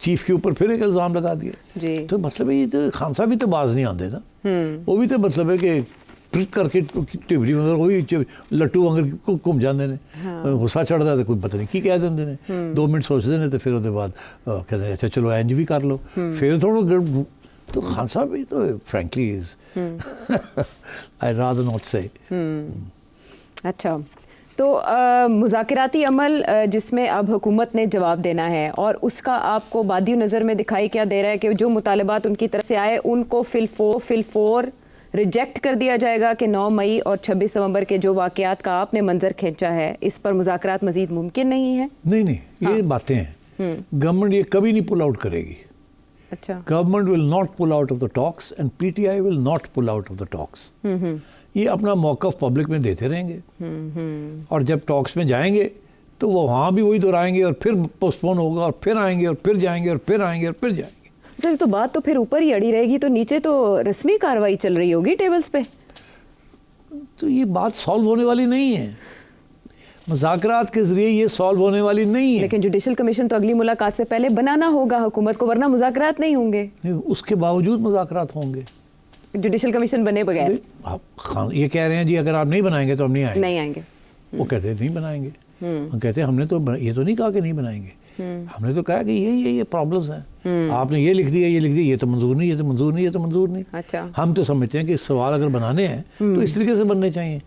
चीफ के ऊपर, फिर एक इल्ज़ाम लगा दिया जी। तो मतलब ये तो खान साहब भी तो बाज नहीं आते ना, वो भी तो मतलब है कि प्रिट करके टिबड़ी वगैरह वही लट्टू वगैरह घूम जाते हैं। गुस्सा चढ़ता है तो कोई पता नहीं की कह देंगे ने, 2 मिनट सोचते हैं तो फिर उसके बाद कहते हैं अच्छा चलो एंज भी कर लो, फिर थोड़ा। तो खान साहब भी तो frankly is I rather not से। अच्छा, तो मुज़ाकराती अमल जिसमें अब हुकूमत ने जवाब देना है, और उसका आपको बादियो नज़र में दिखाई क्या दे रहा है कि जो मुतालबात उनकी तरफ से आए उनको फिलफोर रिजेक्ट कर दिया जाएगा कि 9 मई और 26 नवंबर के जो वाक़यात का आपने मंजर खींचा है, इस पर मुज़ाकरात मज़ीद मुमकिन नहीं है? नहीं, ये बातें हैं। गवर्नमेंट ये कभी नहीं पुल आउट करेगी। अच्छा। Government will not pull out of the talks and PTI will not pull out of the talks. ये अपना मौक़िफ़ पब्लिक में देते रहेंगे, और जब टॉक्स में जाएंगे तो वो वहाँ भी वही दोहराएंगे, और फिर पोस्टपोन होगा, और फिर आएंगे, और फिर जाएंगे, और फिर आएंगे, और फिर जाएंगे। तो बात तो फिर ऊपर ही अड़ी रहेगी, तो नीचे तो रस्मी कार्रवाई चल रही होगी टेबल्स पे। तो ये बात सॉल्व होने वाली नहीं है, मुज़ाकरात के ज़रिए ये सॉल्व होने वाली नहीं है। लेकिन जुडिशल कमीशन तो अगली मुलाकात से पहले बनाना होगा हुकूमत को, वरना मुज़ाकरात नहीं होंगे। उसके बावजूद मुज़ाकरात होंगे। जुडिशल कमीशन बने बगैर आप खान ये कह रहे हैं जी अगर आप नहीं बनाएंगे तो हम नहीं आएंगे। नहीं आएंगे। वो कहते हैं नहीं बनाएंगे। हम कहते हैं हमने तो ये तो नहीं कहा कि नहीं बनाएंगे, हमने तो कहा कि ये प्रॉब्लम्स हैं, आपने ये लिख दिया, ये तो मंजूर नहीं, ये तो मंजूर नहीं, ये तो मंजूर नहीं। अच्छा। हम तो समझते हैं कि सवाल अगर बनाने हैं तो इस तरीके से बनने चाहिए,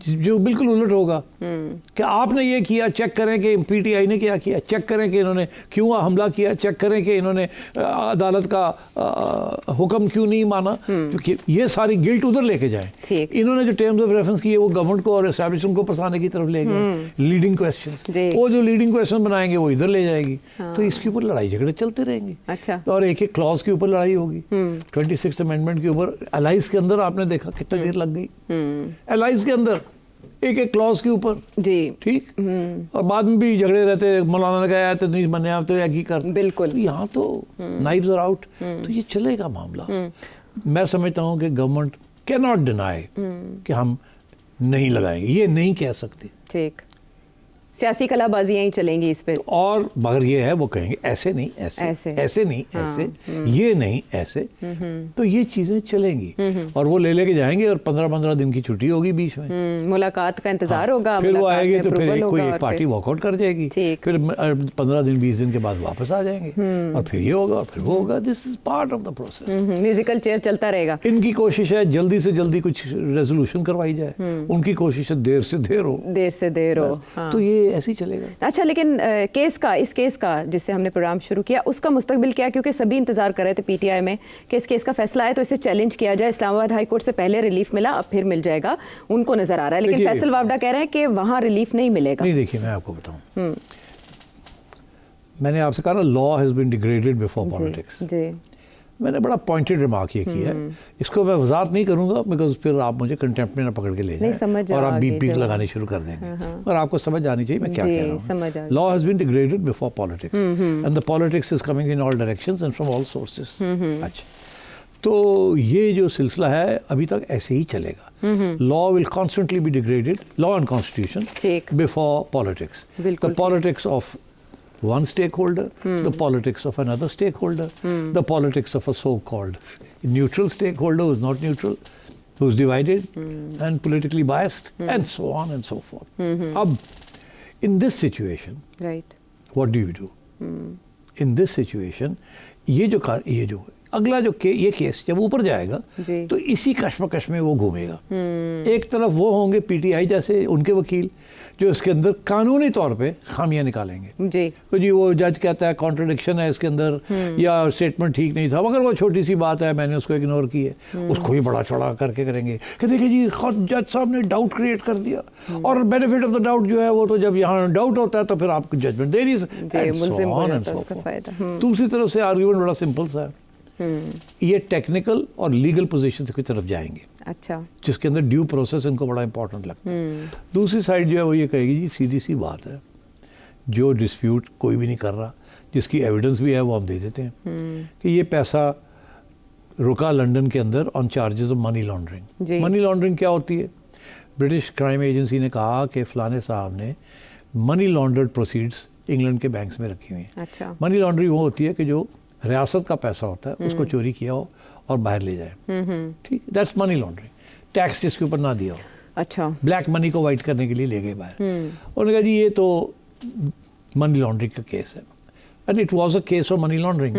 जो बिल्कुल उलट होगा कि आपने ये किया, चेक करें कि पीटीआई ने क्या किया, चेक करें कि इन्होंने क्यों हमला किया, चेक करें कि इन्होंने अदालत का हुक्म क्यों नहीं माना, क्योंकि ये सारी गिल्ट उधर लेके जाए। इन्होंने जो टर्म्स ऑफ रेफरेंस किए वो गवर्नमेंट को और एस्टैब्लिशमेंट को फंसाने की तरफ ले गए, लीडिंग क्वेश्चंस। वो जो लीडिंग क्वेश्चन बनाएंगे वो इधर ले जाएगी। तो इसके ऊपर लड़ाई झगड़े चलते रहेंगे। अच्छा। और एक एक क्लॉज के ऊपर लड़ाई होगी। 26th अमेंडमेंट के ऊपर एलाइज के अंदर आपने देखा कितना देर लग गई, एलाइज के अंदर एक एक क्लॉज के ऊपर जी, ठीक। और बाद में भी झगड़े रहते, मौलाना ने कहा तो नहीं बने, आप तो या की कर, बिल्कुल। तो यहाँ तो नाइव्स आर आउट, तो ये चलेगा मामला। मैं समझता हूँ कि गवर्नमेंट कैन नॉट डिनाई कि हम नहीं लगाएंगे, ये नहीं कह सकते। ठीक, सियासी कलाबाजी यहीं चलेंगी इस पे। और मगर ये है वो कहेंगे ऐसे नहीं, ऐसे नहीं, ऐसे, ये नहीं, ऐसे, तो ये चीजें चलेंगी और वो ले लेके जाएंगे और 15-15 दिन की छुट्टी होगी बीच में, मुलाकात का इंतजार होगा, फिर वो आएगी तो फिर कोई एक पार्टी वॉकआउट कर जाएगी, फिर 15 दिन 20 दिन के बाद वापस आ जाएंगे और फिर ये होगा और फिर वो होगा। This is part of the process. Musical chair चलता रहेगा। इनकी कोशिश है जल्दी से जल्दी कुछ रेजोल्यूशन करवाई जाए, उनकी कोशिश है देर से देर हो, तो ये ऐसे ही चलेगा। अच्छा, लेकिन इस केस का जिससे हमने प्रोग्राम शुरू किया उसका मुस्तकबिल क्या, क्योंकि सभी इंतजार कर रहे थे पीटीआई में कि इस केस का फैसला आए तो इसे चैलेंज किया जाए। इस्लामाबाद हाई कोर्ट से पहले रिलीफ मिला, अब फिर मिल जाएगा उनको नजर आ रहा है, लेकिन फैसल वावडा कह रहे हैं कि वहां रिलीफ नहीं मिलेगा। नहीं, देखिए मैं आपको बताऊं, मैंने आपसे कहा ना law has been degraded before politics. जी, मैंने बड़ा पॉइंटेड रिमार्क ये किया है, इसको मैं वजाहत नहीं करूंगा बिकॉज फिर आप मुझे कंटेम्प्ट में ना पकड़ के ले जाएं और आप बीप लगाने शुरू कर देंगे। और आपको समझ आनी चाहिए मैं क्या कह रहा हूँ। Law has been degraded before politics and the politics is coming in all directions and from all sources. अच्छा, तो ये जो सिलसिला है अभी तक ऐसे ही चलेगा। Law will constantly be degraded, law and constitution before politics. The politics of one stakeholder, the politics of another stakeholder, the politics of a so-called neutral stakeholder who's not neutral, who's divided and politically biased, and so on and so forth. Ab, in this situation, right, what do you do? In this situation, ये जो अगला जो ये case जब ऊपर जाएगा तो इसी कश्मकश में वो घूमेगा। एक तरफ वो होंगे पीटीआई जैसे उनके वकील जो इसके अंदर कानूनी तौर पे खामियां निकालेंगे जी, तो जी वो जज कहता है कॉन्ट्रडिक्शन है इसके अंदर या स्टेटमेंट ठीक नहीं था, मगर वो छोटी सी बात है मैंने उसको इग्नोर की है, उसको ही बड़ा चढ़ा करके करेंगे कि देखिए जी जज साहब ने डाउट क्रिएट कर दिया और बेनिफिट ऑफ द डाउट जो है वो तो जब यहाँ डाउट होता है तो फिर आपको जजमेंट दे नहीं सकते। दूसरी तरफ से आर्ग्यूमेंट बड़ा सिंपल सा है, ये टेक्निकल और लीगल पोजीशन की तरफ जाएंगे। अच्छा, जिसके अंदर ड्यू प्रोसेस इनको बड़ा इंपॉर्टेंट लगता है। दूसरी साइड जो है वो ये कहेगी जी सीधी सी बात है, जो डिस्प्यूट कोई भी नहीं कर रहा, जिसकी एविडेंस भी है वो हम दे देते हैं कि ये पैसा रुका लंदन के अंदर on charges of money laundering. Money laundering क्या होती है? ब्रिटिश क्राइम एजेंसी ने कहा कि फलाने साहब ने मनी लॉन्ड्रेड प्रोसीड्स इंग्लैंड के बैंक्स में रखी हुई हैं। अच्छा, मनी लॉन्ड्रिंग वो होती है कि जो रियासत का पैसा होता है उसको चोरी किया हो और बाहर ले जाए, ठीक, दैट्स मनी लॉन्ड्रिंग। टैक्स इसके ऊपर ना दिया हो, अच्छा, ब्लैक मनी को वाइट करने के लिए ले गए बाहर। उन्होंने कहा जी ये तो मनी लॉन्ड्रिंग का केस है, and it was a case of money laundering.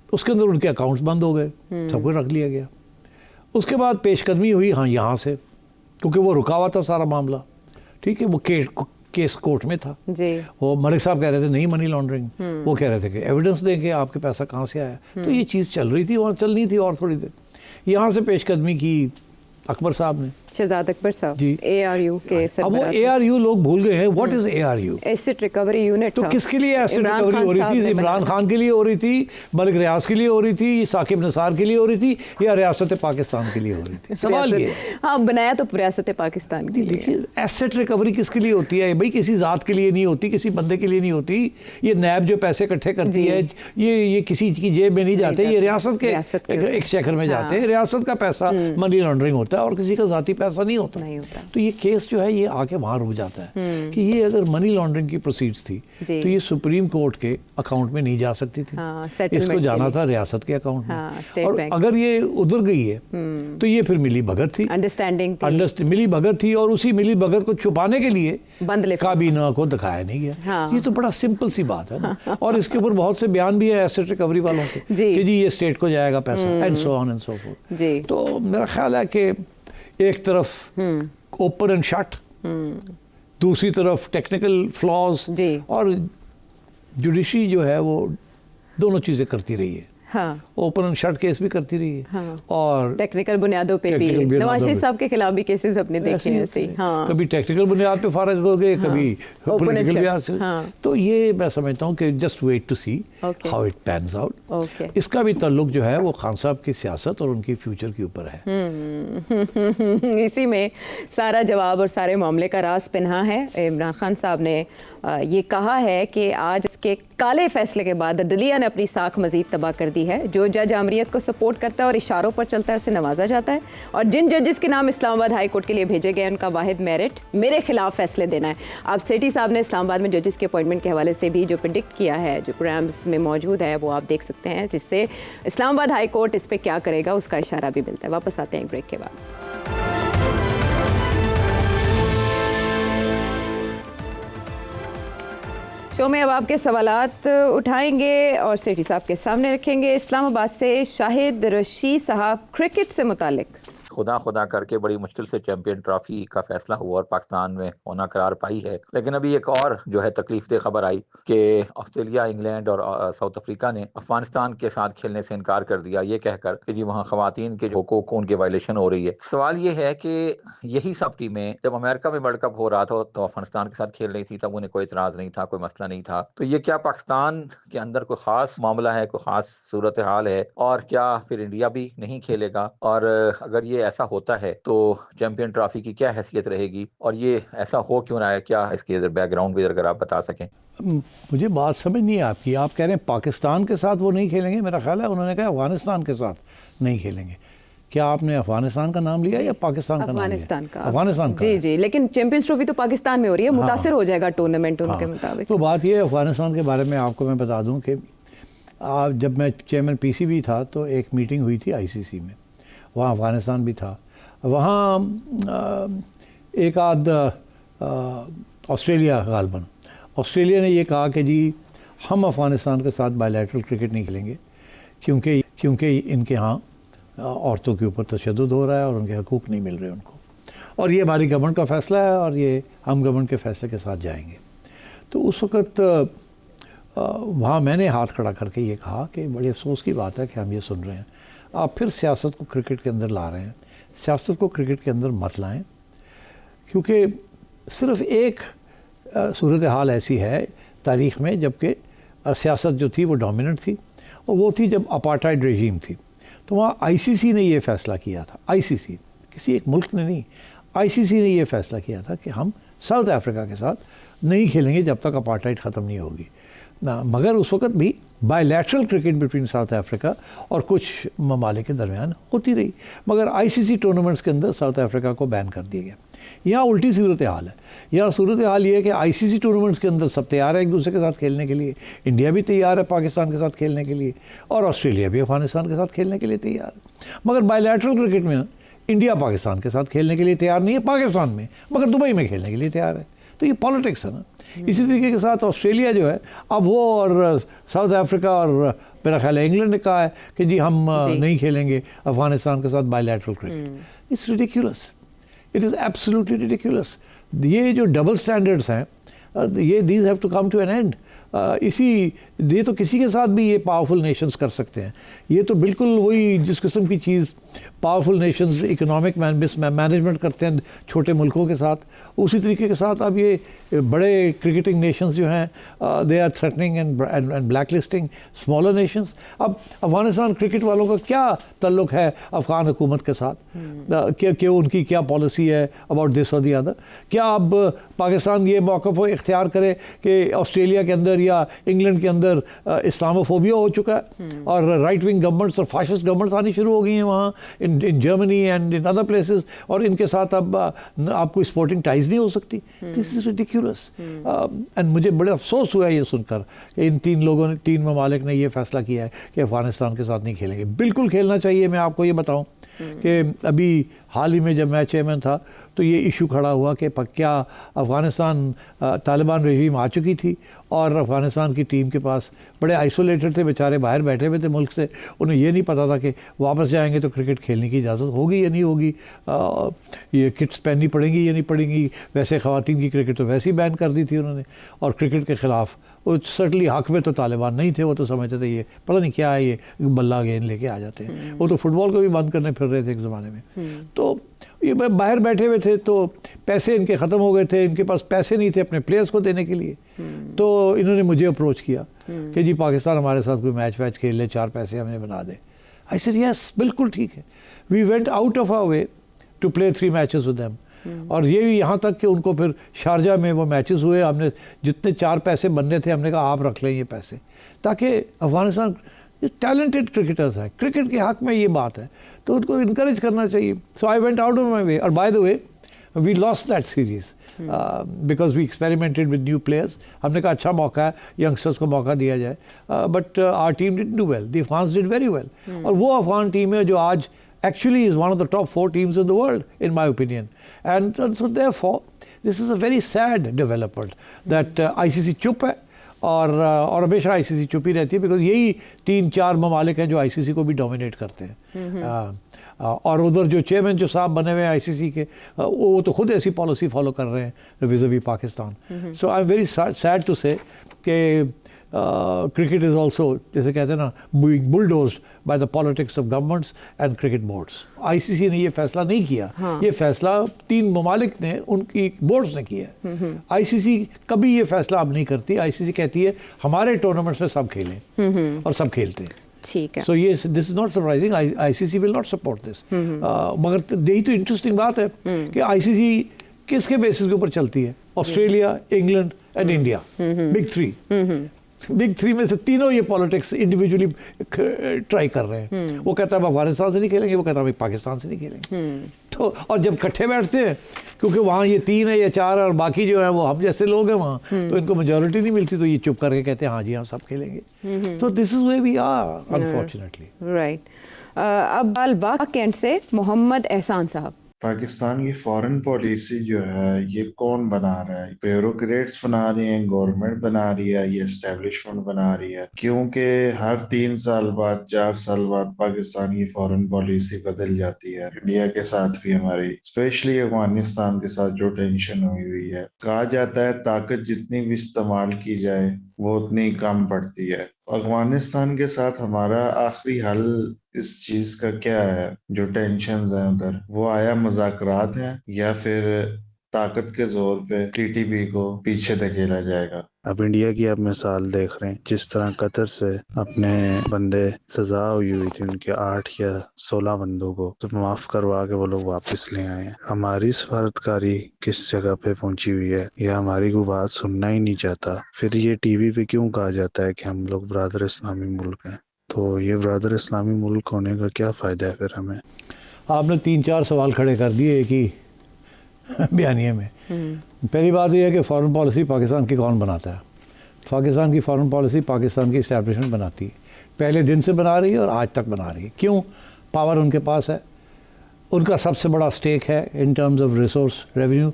उसके अंदर उनके अकाउंट्स बंद हो गए, सब कुछ रख लिया गया। उसके बाद पेशकदमी हुई हाँ यहाँ से, क्योंकि वो रुका हुआ था सारा मामला, ठीक है, वो केस कोर्ट में था जी। वो मलिक साहब कह रहे थे नहीं मनी लॉन्ड्रिंग, वो कह रहे थे कि एविडेंस दें कि आपके पैसा कहाँ से आया। तो ये चीज़ चल रही थी, वहाँ चलनी थी और थोड़ी देर। यहाँ से पेशकदमी की अकबर साहब ने, शहजाद अकबर साहब जी, ARU के। अब वो ARU लोग भूल गए हैं, what is ARU? Asset recovery unit. तो किसके लिए एसेट रिकवरी हो रही थी? इमरान खान के लिए हो रही थी, मलिक रियाज के लिए हो रही थी, साकिब निसार के लिए हो रही थी, या रियासत पाकिस्तान के लिए हो रही थी? सवाल ये, हाँ बनाया तो रियासत पाकिस्तान के लिए। देखिए एसेट रिकवरी किसके लिए होती है भाई? किसी जात के लिए नहीं होती, किसी बंदे के लिए नहीं होती। ये नैब जो पैसे इकट्ठे करती है ये किसी की जेब में नहीं जाते, ये रियासत के एक शहर में जाते हैं। रियासत का पैसा मनी लॉन्ड्रिंग होता है और किसी का जाती ऐसा नहीं होता। नहीं होता। तो ये केस जो है ये आके वहाँ रुक जाता है कि ये अगर मनी लॉन्ड्रिंग की प्रोसीड्स थी जी। तो ये सुप्रीम कोर्ट के अकाउंट में नहीं जा सकती थी। हाँ, settlement इसको जाना के लिए। था रियासत के अकाउंट हाँ, में। स्टेट और बैंक। अगर ये उधर गई है तो ये फिर मिली भगत थी, अंडरस्टैंडिंग थी, मिली भगत थी, और उसी मिली भगत को छुपाने के लिए बंद लिफाफा। काबीना को दिखाया नहीं गया। हाँ। ये तो बड़ा सिंपल सी बात है ना। और इसके ऊपर बहुत से बयान भी है एसेट रिकवरी वालों के जी। कि जी ये स्टेट को जाएगा पैसा, and so on and so forth. जी। तो मेरा ख्याल है कि एक तरफ ओपन एंड शट, दूसरी तरफ टेक्निकल फ्लॉज, जी। और जुडिशरी जो है वो दोनों चीज़ें करती रही है। हाँ, ओपन एंड शट केस भी करती रही है। हाँ। और टेक्निकल बुनियादों पे भी टेक्निकल बुनियादों नवाज शरीफ पे। साहब के खिलाफ भी केसेस अपने देखे ऐसे हैं ही ऐसे ही। होते हैं। हाँ, कभी टेक्निकल बुनियाद पे फारग हो गए, कभी Open and पॉलिटिकल shut। बुनियाद से। हाँ। तो ये मैं समझता हूँ कि just wait to see Okay। How it pans out. Okay. इसका भी ताल्लुक जो है वो खान साहब की सियासत और उनकी फ्यूचर के ऊपर है। इसी में सारा जवाब और सारे मामले का राज पिन्हा है। इमरान खान साहब ने ये कहा है कि आज इसके काले फैसले के बाद अदलिया ने अपनी साख मजीद तबाह कर दी है। जो जज आमरीत को सपोर्ट करता है और इशारों पर चलता है उसे नवाजा जाता है, और जिन जजेस के नाम इस्लामाबाद हाई कोर्ट के लिए भेजे गए उनका वाहिद मेरिट मेरे खिलाफ फैसले देना है। अब सेठी साहब ने इस्लामाबाद में जजेस के अपॉइंटमेंट के हवाले से भी जो प्रेडिक्ट किया है, जो प्रोग्राम्स में मौजूद है, वो आप देख सकते हैं, जिससे इस्लामाबाद हाई कोर्ट इस पर क्या करेगा उसका इशारा भी मिलता है। वापस आते हैं एक ब्रेक के बाद। शो में अब आपके सवालात उठाएंगे और सेठी साहब के सामने रखेंगे। इस्लामाबाद से शाहिद रशीद साहब, क्रिकेट से मुतालिक। खुदा करके बड़ी मुश्किल से चैंपियन ट्रॉफी का फैसला हुआ और पाकिस्तान में होना करार पाई है। लेकिन अभी एक और जो है तकलीफदेह खबर आई कि ऑस्ट्रेलिया, इंग्लैंड और साउथ अफ्रीका ने अफगानिस्तान के साथ खेलने से इनकार कर दिया, ये कहकर कि जी वहाँ खवातीन के हुकूक उनके वायलेशन हो रही है। सवाल ये है कि यही सब टीमें जब अमेरिका में वर्ल्ड कप हो रहा था तो अफगानिस्तान के साथ खेल रही थी, तब उन्हें कोई इतराज़ नहीं था, कोई मसला नहीं था। तो ये क्या पाकिस्तान के अंदर कोई ख़ास मामला है, कोई ख़ास सूरत हाल है, और क्या फिर इंडिया भी नहीं खेलेगा? और अगर ये ऐसा होता है तो चैंपियन ट्रॉफी की क्या हैसियत रहेगी, और ये ऐसा हो क्यों रहा है? क्या इसके बैकग्राउंड भी अगर आप बता सकें। मुझे बात समझ नहीं है आपकी। आप कह रहे हैं पाकिस्तान के साथ वो नहीं खेलेंगे, मेरा ख्याल है उन्होंने कहा अफगानिस्तान के साथ नहीं खेलेंगे। क्या आपने अफगानिस्तान का नाम लिया या पाकिस्तान का नाम लिया? अफगानिस्तान का। जी, लेकिन चैंपियंस ट्रॉफी तो पाकिस्तान में हो रही है, मुतासिर हो जाएगा टूर्नामेंट उनके मुताबिक। तो बात ये अफगानिस्तान के बारे में आपको मैं बता दूं कि जब मैं चेयरमैन पीसीबी था तो एक मीटिंग हुई थी आईसीसी में, वहाँ अफगानिस्तान भी था। वहाँ एक आध ऑस्ट्रेलिया, गालबन ऑस्ट्रेलिया ने ये कहा कि जी हम अफ़गानिस्तान के साथ बायलैटरल क्रिकेट नहीं खेलेंगे क्योंकि इनके यहाँ औरतों के ऊपर तशद्दुद हो रहा है और उनके हकूक़ नहीं मिल रहे उनको, और ये हमारी गवर्नमेंट का फ़ैसला है और ये हम गवर्नमेंट के फ़ैसले के साथ जाएंगे। तो उस वक़्त वहाँ मैंने हाथ खड़ा करके ये कहा कि बड़ी अफसोस की बात है कि हम ये सुन रहे हैं, आप फिर सियासत को क्रिकेट के अंदर ला रहे हैं। सियासत को क्रिकेट के अंदर मत लाएं, क्योंकि सिर्फ़ एक सूरत हाल ऐसी है तारीख़ में जबकि सियासत जो थी वो डोमिनेंट थी, और वो थी जब अपार्टाइड रेजीम थी। तो वहाँ आईसीसी ने ये फ़ैसला किया था, आईसीसी, किसी एक मुल्क ने नहीं, आईसीसी ने ये फ़ैसला किया था कि हम साउथ अफ्रीका के साथ नहीं खेलेंगे जब तक अपार्टाइड ख़त्म नहीं होगी ना। मगर उस वक़्त भी bilateral cricket between south Africa और कुछ ममालिक के दरमियान होती रही, मगर आईसीसी टूर्नामेंट्स के अंदर साउथ अफ्रीका को बैन कर दिया गया। यहाँ उल्टी सूरत हाल है। यहाँ सूरत हाल ये है कि आईसीसी टूर्नामेंट्स के अंदर सब तैयार है एक दूसरे के साथ खेलने के लिए। इंडिया भी तैयार है पाकिस्तान के साथ खेलने के लिए, और ऑस्ट्रेलिया भी अफगानिस्तान के साथ खेलने के लिए तैयार है। मगर बायलैटरल क्रिकेट में इंडिया पाकिस्तान के साथ खेलने के लिए तैयार नहीं है पाकिस्तान में, मगर दुबई में खेलने के लिए तैयार है। तो ये पॉलिटिक्स है ना। इसी तरीके के साथ ऑस्ट्रेलिया जो है, अब वो और साउथ अफ्रीका और मेरा ख्याल है इंग्लैंड ने कहा है कि जी हम नहीं खेलेंगे अफगानिस्तान के साथ bilateral cricket. It's ridiculous, it is absolutely ridiculous. ये जो डबल स्टैंडर्ड्स हैं, ये these have to come to an end. ये तो किसी के साथ भी ये पावरफुल नेशंस कर सकते हैं। ये तो बिल्कुल वही जिस किस्म की चीज़ पावरफुल नेशंस इकोनॉमिक मैनेजमेंट करते हैं छोटे मुल्कों के साथ, उसी तरीके के साथ अब ये बड़े क्रिकेटिंग नेशंस जो हैं they are threatening and black listing smaller nations. अब अफगानिस्तान क्रिकेट वालों का क्या ताल्लुक है अफ़गान हुकूमत के साथ? क्या उनकी क्या पॉलिसी है अबाउट दिस और दी अदर? क्या अब पाकिस्तान ये मौक़िफ़ इख्तियार करे कि ऑस्ट्रेलिया के अंदर अंदर या इंग्लैंड के अंदर इस्लामोफोबिया हो चुका है और राइट विंग गवर्नमेंट्स और फाशिस्ट गवर्नमेंट्स आनी शुरू हो गई हैं वहाँ in Germany and in other places, और इनके साथ अब आपको स्पोर्टिंग टाइज नहीं हो सकती। This is ridiculous. एंड मुझे बड़ा अफसोस हुआ ये सुनकर कि इन तीन ममालिक ने ये फैसला किया है कि अफ़गानिस्तान के साथ नहीं खेलेंगे। बिल्कुल खेलना चाहिए। मैं आपको ये बताऊँ कि अभी हाल ही में जब मैं चेयरमैन था तो ये इशू खड़ा हुआ कि क्या अफ़गानिस्तान तालिबान रेजीम आ चुकी थी और अफ़गानिस्तान की टीम के पास बड़े आइसोलेटेड थे, बेचारे बाहर बैठे हुए थे मुल्क से, उन्हें ये नहीं पता था कि वापस जाएंगे तो क्रिकेट खेलने की इजाज़त होगी या नहीं होगी, ये किट्स पहननी पड़ेंगी या नहीं पड़ेंगी। वैसे ख़वातीन की क्रिकेट तो वैसे ही बैन कर दी थी उन्होंने, और क्रिकेट के ख़िलाफ़ वो सर्टनली हक़ में तो तालिबान नहीं थे, वो तो समझते थे ये पता नहीं क्या है, ये बल्ला गेंद लेके आ जाते हैं। वो तो फुटबॉल को भी बंद करने फिर रहे थे एक ज़माने में। तो ये बाहर बैठे हुए थे तो पैसे इनके ख़त्म हो गए थे, इनके पास पैसे नहीं थे अपने प्लेयर्स को देने के लिए। तो इन्होंने मुझे अप्रोच किया कि जी पाकिस्तान हमारे साथ कोई मैच वैच खेल ले, 4 पैसे हमें बना दे। आई सेड यस, बिल्कुल ठीक है। We went out of our way to play 3 matches with them. और ये भी यहाँ तक कि उनको फिर शारजा में वो मैचेस हुए, हमने जितने 4 पैसे बनने थे हमने कहा आप रख लें ये पैसे, ताकि अफ़गानिस्तान टैलेंटेड क्रिकेटर्स हैं, क्रिकेट के हक़ में ये बात है तो उनको इनकरेज करना चाहिए। So I went out of my way. और by the way we lost that series because we experimented with new players. हमने कहा अच्छा मौका है, यंगस्टर्स को मौका दिया जाए, but our team didn't do well, the Afghans did very well. और वो अफ़गान टीम है जो आज actually is one of the top 4 teams in the world, in my opinion. And so therefore, this is a very sad development that ICC चुप है और हमेशा ICC चुप ही रहती है, बिकॉज यही 3-4 ममालिक हैं जो ICC को भी डोमिनेट करते हैं। और उधर जो चेयरमैन जो साहब बने हुए हैं ICC के, वो तो खुद ऐसी पॉलिसी फॉलो कर रहे हैं vis-a-vis Pakistan. So I am very sad to say कि cricket is also, जैसे कहते हैं ना, being bulldozed by the politics of governments and cricket boards. ICC ने ये फैसला नहीं किया, ये फैसला 3 ममालिक ने, उनकी बोर्ड्स ने किया। ICC कभी ये फैसला अब नहीं करती। ICC कहती है हमारे टूर्नामेंट्स में सब खेलें और सब खेलते हैं। ठीक है। So yes, this is not surprising. ICC will not support this. मगर यही तो इंटरेस्टिंग बात है कि ICC किसके बेसिस के ऊपर चलती है? Australia, England and India, big 3। Big 3 में से तीनों ये पॉलिटिक्स इंडिविजुअली ट्राई कर रहे हैं। वो कहता है हम अफगानिस्तान से नहीं खेलेंगे, वो कहता है हम पाकिस्तान से नहीं खेलेंगे। तो और जब इकट्ठे बैठते हैं, क्योंकि वहाँ ये 3 है या 4 और बाकी जो है वो हम जैसे लोग हैं वहाँ, तो इनको मेजोरिटी नहीं मिलती, तो ये चुप करके कहते हैं हाँ जी हम सब खेलेंगे। तो this is way we are unfortunately. Right. अब बाल कैंट से मोहम्मद एहसान साहब। पाकिस्तान की फॉरेन पॉलिसी जो है ये कौन बना रहा है? ब्यूरोक्रेट्स बना रही हैं, गवर्नमेंट बना रही है, ये एस्टेब्लिशमेंट बना रही है? क्योंकि हर 3 साल बाद 4 साल बाद पाकिस्तान की फॉरेन पॉलिसी बदल जाती है। इंडिया के साथ भी हमारी, स्पेशली अफगानिस्तान के साथ जो टेंशन हुई है, कहा जाता है ताकत जितनी भी इस्तेमाल की जाए वो उतनी कम पड़ती है। अफगानिस्तान के साथ हमारा आखिरी हल इस चीज का क्या है? जो टेंशन्स हैं उधर, वो आया मुज़ाकरात हैं या फिर ताकत के जोर पे टीटीपी को पीछे धकेला जाएगा? अब इंडिया की आप मिसाल देख रहे हैं, जिस तरह कतर से अपने बंदे सजा हुई थी उनके 8 या 16 बंदों को तो माफ करवा के वो लोग वापस ले आए हैं। हमारी सफारतकारी किस जगह पे पहुंची हुई है या हमारी कोई बात सुनना ही नहीं चाहता? फिर ये टीवी पे क्यों कहा जाता है कि हम लोग ब्रादर इस्लामी मुल्क हैं? तो ये ब्रादर इस्लामी मुल्क होने का क्या फ़ायदा है फिर हमें? आपने 3-4 सवाल खड़े कर दिए एक ही बयानिए में। पहली बात यह है कि फ़ॉरेन पॉलिसी पाकिस्तान की कौन बनाता है? पाकिस्तान की फ़ॉरेन पॉलिसी पाकिस्तान की इस्टेब्लिशमेंट बनाती है, पहले दिन से बना रही है और आज तक बना रही है। क्यों? पावर उनके पास है, उनका सबसे बड़ा स्टेक है in terms of resource revenue,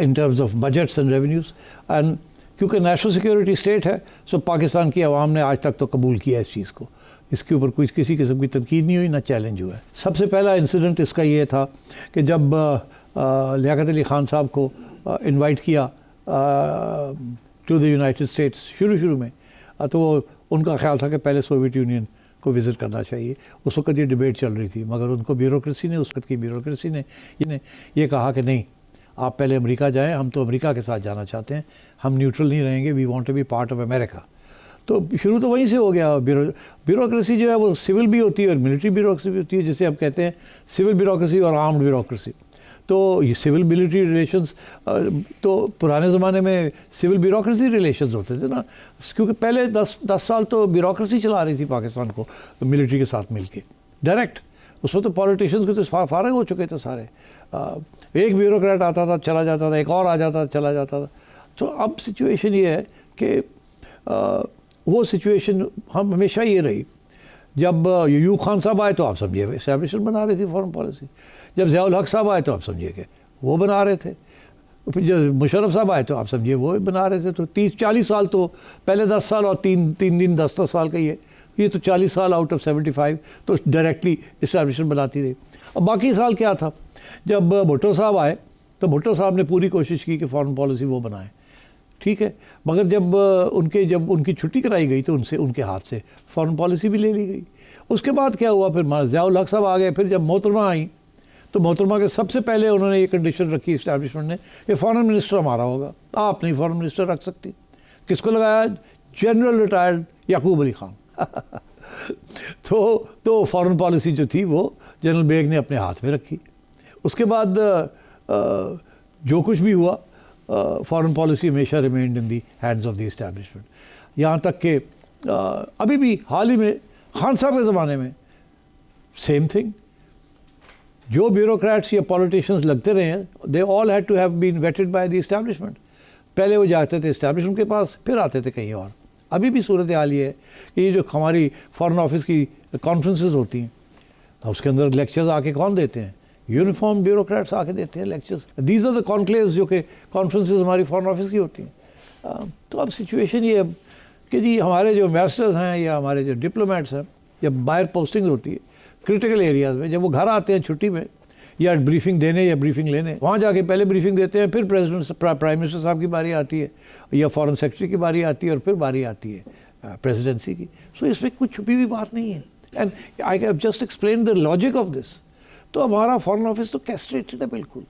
in terms of budgets and revenues. And क्योंकि नेशनल सिक्योरिटी स्टेट है, सो पाकिस्तान की आवाम ने आज तक तो कबूल किया इस चीज़ को, इसके ऊपर कुछ किसी किस्म की तनकीद नहीं हुई, ना चैलेंज हुआ है। सबसे पहला इंसिडेंट इसका ये था कि जब लियाकत अली ख़ान साहब को इनवाइट किया टू द यूनाइटेड स्टेट्स शुरू में, तो उनका ख्याल था कि पहले सोवियत यूनियन को विज़िट करना चाहिए। उस वक्त ये डिबेट चल रही थी, मगर उनको ब्यूरोक्रेसी ने, उस वक्त की ब्यूरोक्रेसी ने ये कहा कि नहीं, आप पहले अमेरिका जाएं, हम तो अमेरिका के साथ जाना चाहते हैं, हम न्यूट्रल नहीं रहेंगे, we want to be part of America. तो शुरू तो वहीं से हो गया। ब्यूरोक्रेसी जो है वो सिविल भी होती है और मिलिट्री ब्यूरोक्रेसी भी होती है, जिसे हम कहते हैं सिविल ब्यूरोक्रेसी और आर्म्ड ब्यूरोक्रेसी। तो ये सिविल मिलिट्री रिलेशंस तो पुराने ज़माने में सिविल ब्यूरोक्रेसी रिलेशंस होते थे ना, क्योंकि पहले 10 साल तो ब्यूरोक्रेसी चला रही थी पाकिस्तान को मिलिट्री के साथ मिलके डायरेक्ट। उसमें तो पॉलिटिशियंस के तो फारग हो चुके थे सारे। एक ब्यूरोक्रेट आता था चला जाता था, एक और आ जाता चला जाता था। तो अब सिचुएशन ये है कि वो सिचुएशन हम हमेशा ये रही। जब यूब खान साहब आए तो आप समझिए एस्टैब्लिशमेंट बना रही थी फॉरेन पॉलिसी। जब ज़ियाउल हक साहब आए तो आप समझिए कि वो बना रहे थे। फिर जब मुशर्रफ साहब आए तो आप समझिए वो बना रहे थे। तो 30-40 साल तो पहले 10 साल और तीन दिन 10 साल का ये तो 40 साल आउट ऑफ 75 तो डायरेक्टली इस्टेब्लिशमेंट बनाती रही। अब बाकी साल क्या था, जब भुट्टो साहब आए तो भुट्टो साहब ने पूरी कोशिश की कि फॉरेन पॉलिसी वो बनाए, ठीक है, मगर जब उनकी छुट्टी कराई गई तो उनके हाथ से फॉरेन पॉलिसी भी ले ली गई। उसके बाद क्या हुआ, फिर ज़ियाउल हक साहब आ गए। फिर जब मोहतरमा आई तो मोहतरमा के सबसे पहले उन्होंने ये कंडीशन रखी इस्टेब्लिशमेंट ने कि फॉरेन मिनिस्टर हमारा होगा, आप नहीं फॉरेन मिनिस्टर रख सकती। किसको लगाया? जनरल रिटायर्ड याकूब अली खान। तो फॉरेन पॉलिसी जो थी वो जनरल बेग ने अपने हाथ में रखी। उसके बाद जो कुछ भी हुआ फॉरेन पॉलिसी हमेशा remained in the hands of the establishment. यहाँ तक कि अभी भी हाल ही में खान साहब के ज़माने में सेम थिंग। जो ब्यूरोक्रेट्स या पॉलिटिशियंस लगते रहे हैं, they all had to have been vetted by the establishment. पहले वो जाते थे इस्टेब्लिशमेंट के पास, फिर आते थे कहीं और। अभी भी सूरत हाल ये है कि ये जो हमारी फॉरेन ऑफिस की कॉन्फ्रेंसेस होती हैं, उसके अंदर लेक्चर्स आके कौन देते हैं? यूनिफॉर्म ब्यूरोक्रेट्स आके देते हैं lectures. These are the conclaves जो कि कॉन्फ्रेंसेस हमारी फॉरेन ऑफिस की होती हैं। तो अब सिचुएशन ये है कि जी हमारे जो एम्बेसडर्स हैं या हमारे जो डिप्लोमेट्स हैं, जब बाहर पोस्टिंग होती है क्रिटिकल एरियाज़ में, जब वो घर आते हैं छुट्टी में या ब्रीफिंग देने या ब्रीफिंग लेने, वहाँ जाके पहले ब्रीफिंग देते हैं, फिर प्राइम मिनिस्टर साहब की बारी आती है या फॉरेन सेक्रेटरी की बारी आती है और फिर बारी आती है प्रेसिडेंसी की। सो इसमें कुछ छुपी हुई बात नहीं है। And I have just explain the logic of this. तो हमारा फॉरेन ऑफिस तो कैस्ट्रेटेड है बिल्कुल।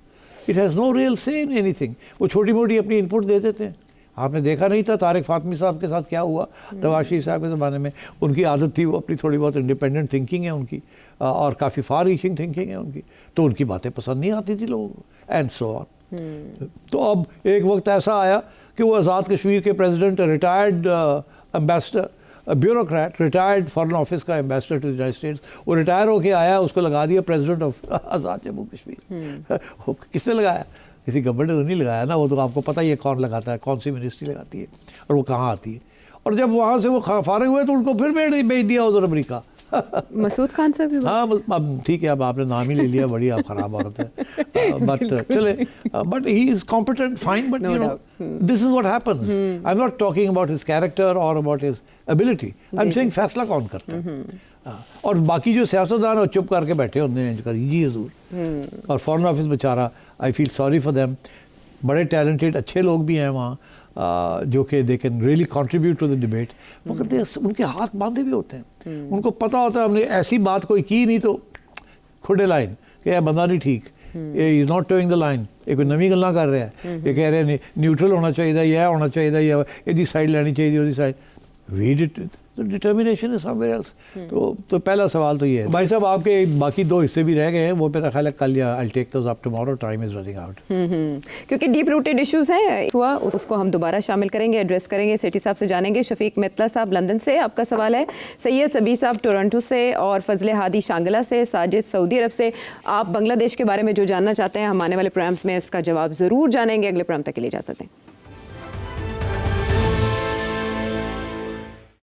इट हैज़ नो रियल से इन एनीथिंग। वो छोटी मोटी अपनी इनपुट दे देते हैं। आपने देखा नहीं था तारिक फातमी साहब के साथ क्या हुआ नवाज शरीफ साहब के ज़माने में। उनकी आदत थी, वो अपनी थोड़ी बहुत इंडिपेंडेंट थिंकिंग है उनकी और काफ़ी फार रीचिंग थिंकिंग है उनकी, तो उनकी बातें पसंद नहीं आती थी लोगों को, एंड सो ऑन। तो अब एक वक्त ऐसा आया कि वो आज़ाद कश्मीर के president, retired ambassador, bureaucrat, retired foreign office का एम्बेसडर टू यूनाइटेड स्टेट्स, वो रिटायर होके आया, उसको लगा दिया प्रेसिडेंट ऑफ आज़ाद जम्मू कश्मीर। किसने लगाया? किसी गवर्नमेंट ने तो नहीं लगाया ना। वो तो आपको पता ही है कौन लगाता है, कौन सी मिनिस्ट्री लगाती है और वो कहाँ आती है। और जब वहाँ से वो फारिग हुए तो उनको फिर भेज दिया उधर अमेरिका। मसूद खान साहब भी। हाँ, अब ठीक है, अब आपने नाम ही ले लिया, बड़ी आप खराब औरत है। बट चले, but he is competent, fine, but you know this is what happens. I am not talking about his character or about his ability, I am saying फैसला कौन करता है। और बाकी जो सियासतदान है चुप करके बैठे होते हैं जी हजूर। और फॉरेन ऑफिस बेचारा, I feel sorry for them. बड़े टैलेंटेड अच्छे लोग भी हैं वहाँ जो कि they can really contribute to the debate, मगर उनके हाथ बांधे भी होते हैं। उनको पता होता है हमने ऐसी बात कोई की नहीं तो खुडे लाइन कि यह बंदा नहीं ठीक, ये is not towing the line, ये कोई नवी गल्ला कर रहा है, ये कह रहे हैं न्यूट्रल होना चाहिए, यह होना चाहिए, या ਇਹਦੀ साइड लेनी चाहिए, ਉਹਦੀ side. We did determination is somewhere else. तो पहला सवाल तो ये है। भाई साहब आपके बाकी 2 हिस्से भी रह गए हैं, वो मेरा ख्याल है कल या I take those up tomorrow, time is running out. क्योंकि डीप रूटेड इश्यूज हैं हुआ, उसको हम दोबारा शामिल करेंगे, एड्रेस करेंगे। सेठी साहब से जानेंगे। शफीक मित्तला साहब लंदन से आपका सवाल है, सैयद सबी साहब टोरंटो से और फजले हादी शांगला से, साजिद सऊदी अरब से। आप बांग्लादेश के बारे में जो जानना चाहते हैं हम आने वाले प्रोग्राम्स में उसका जवाब ज़रूर जानेंगे। अगले प्रोग्राम तक के लिए इजाज़त दें।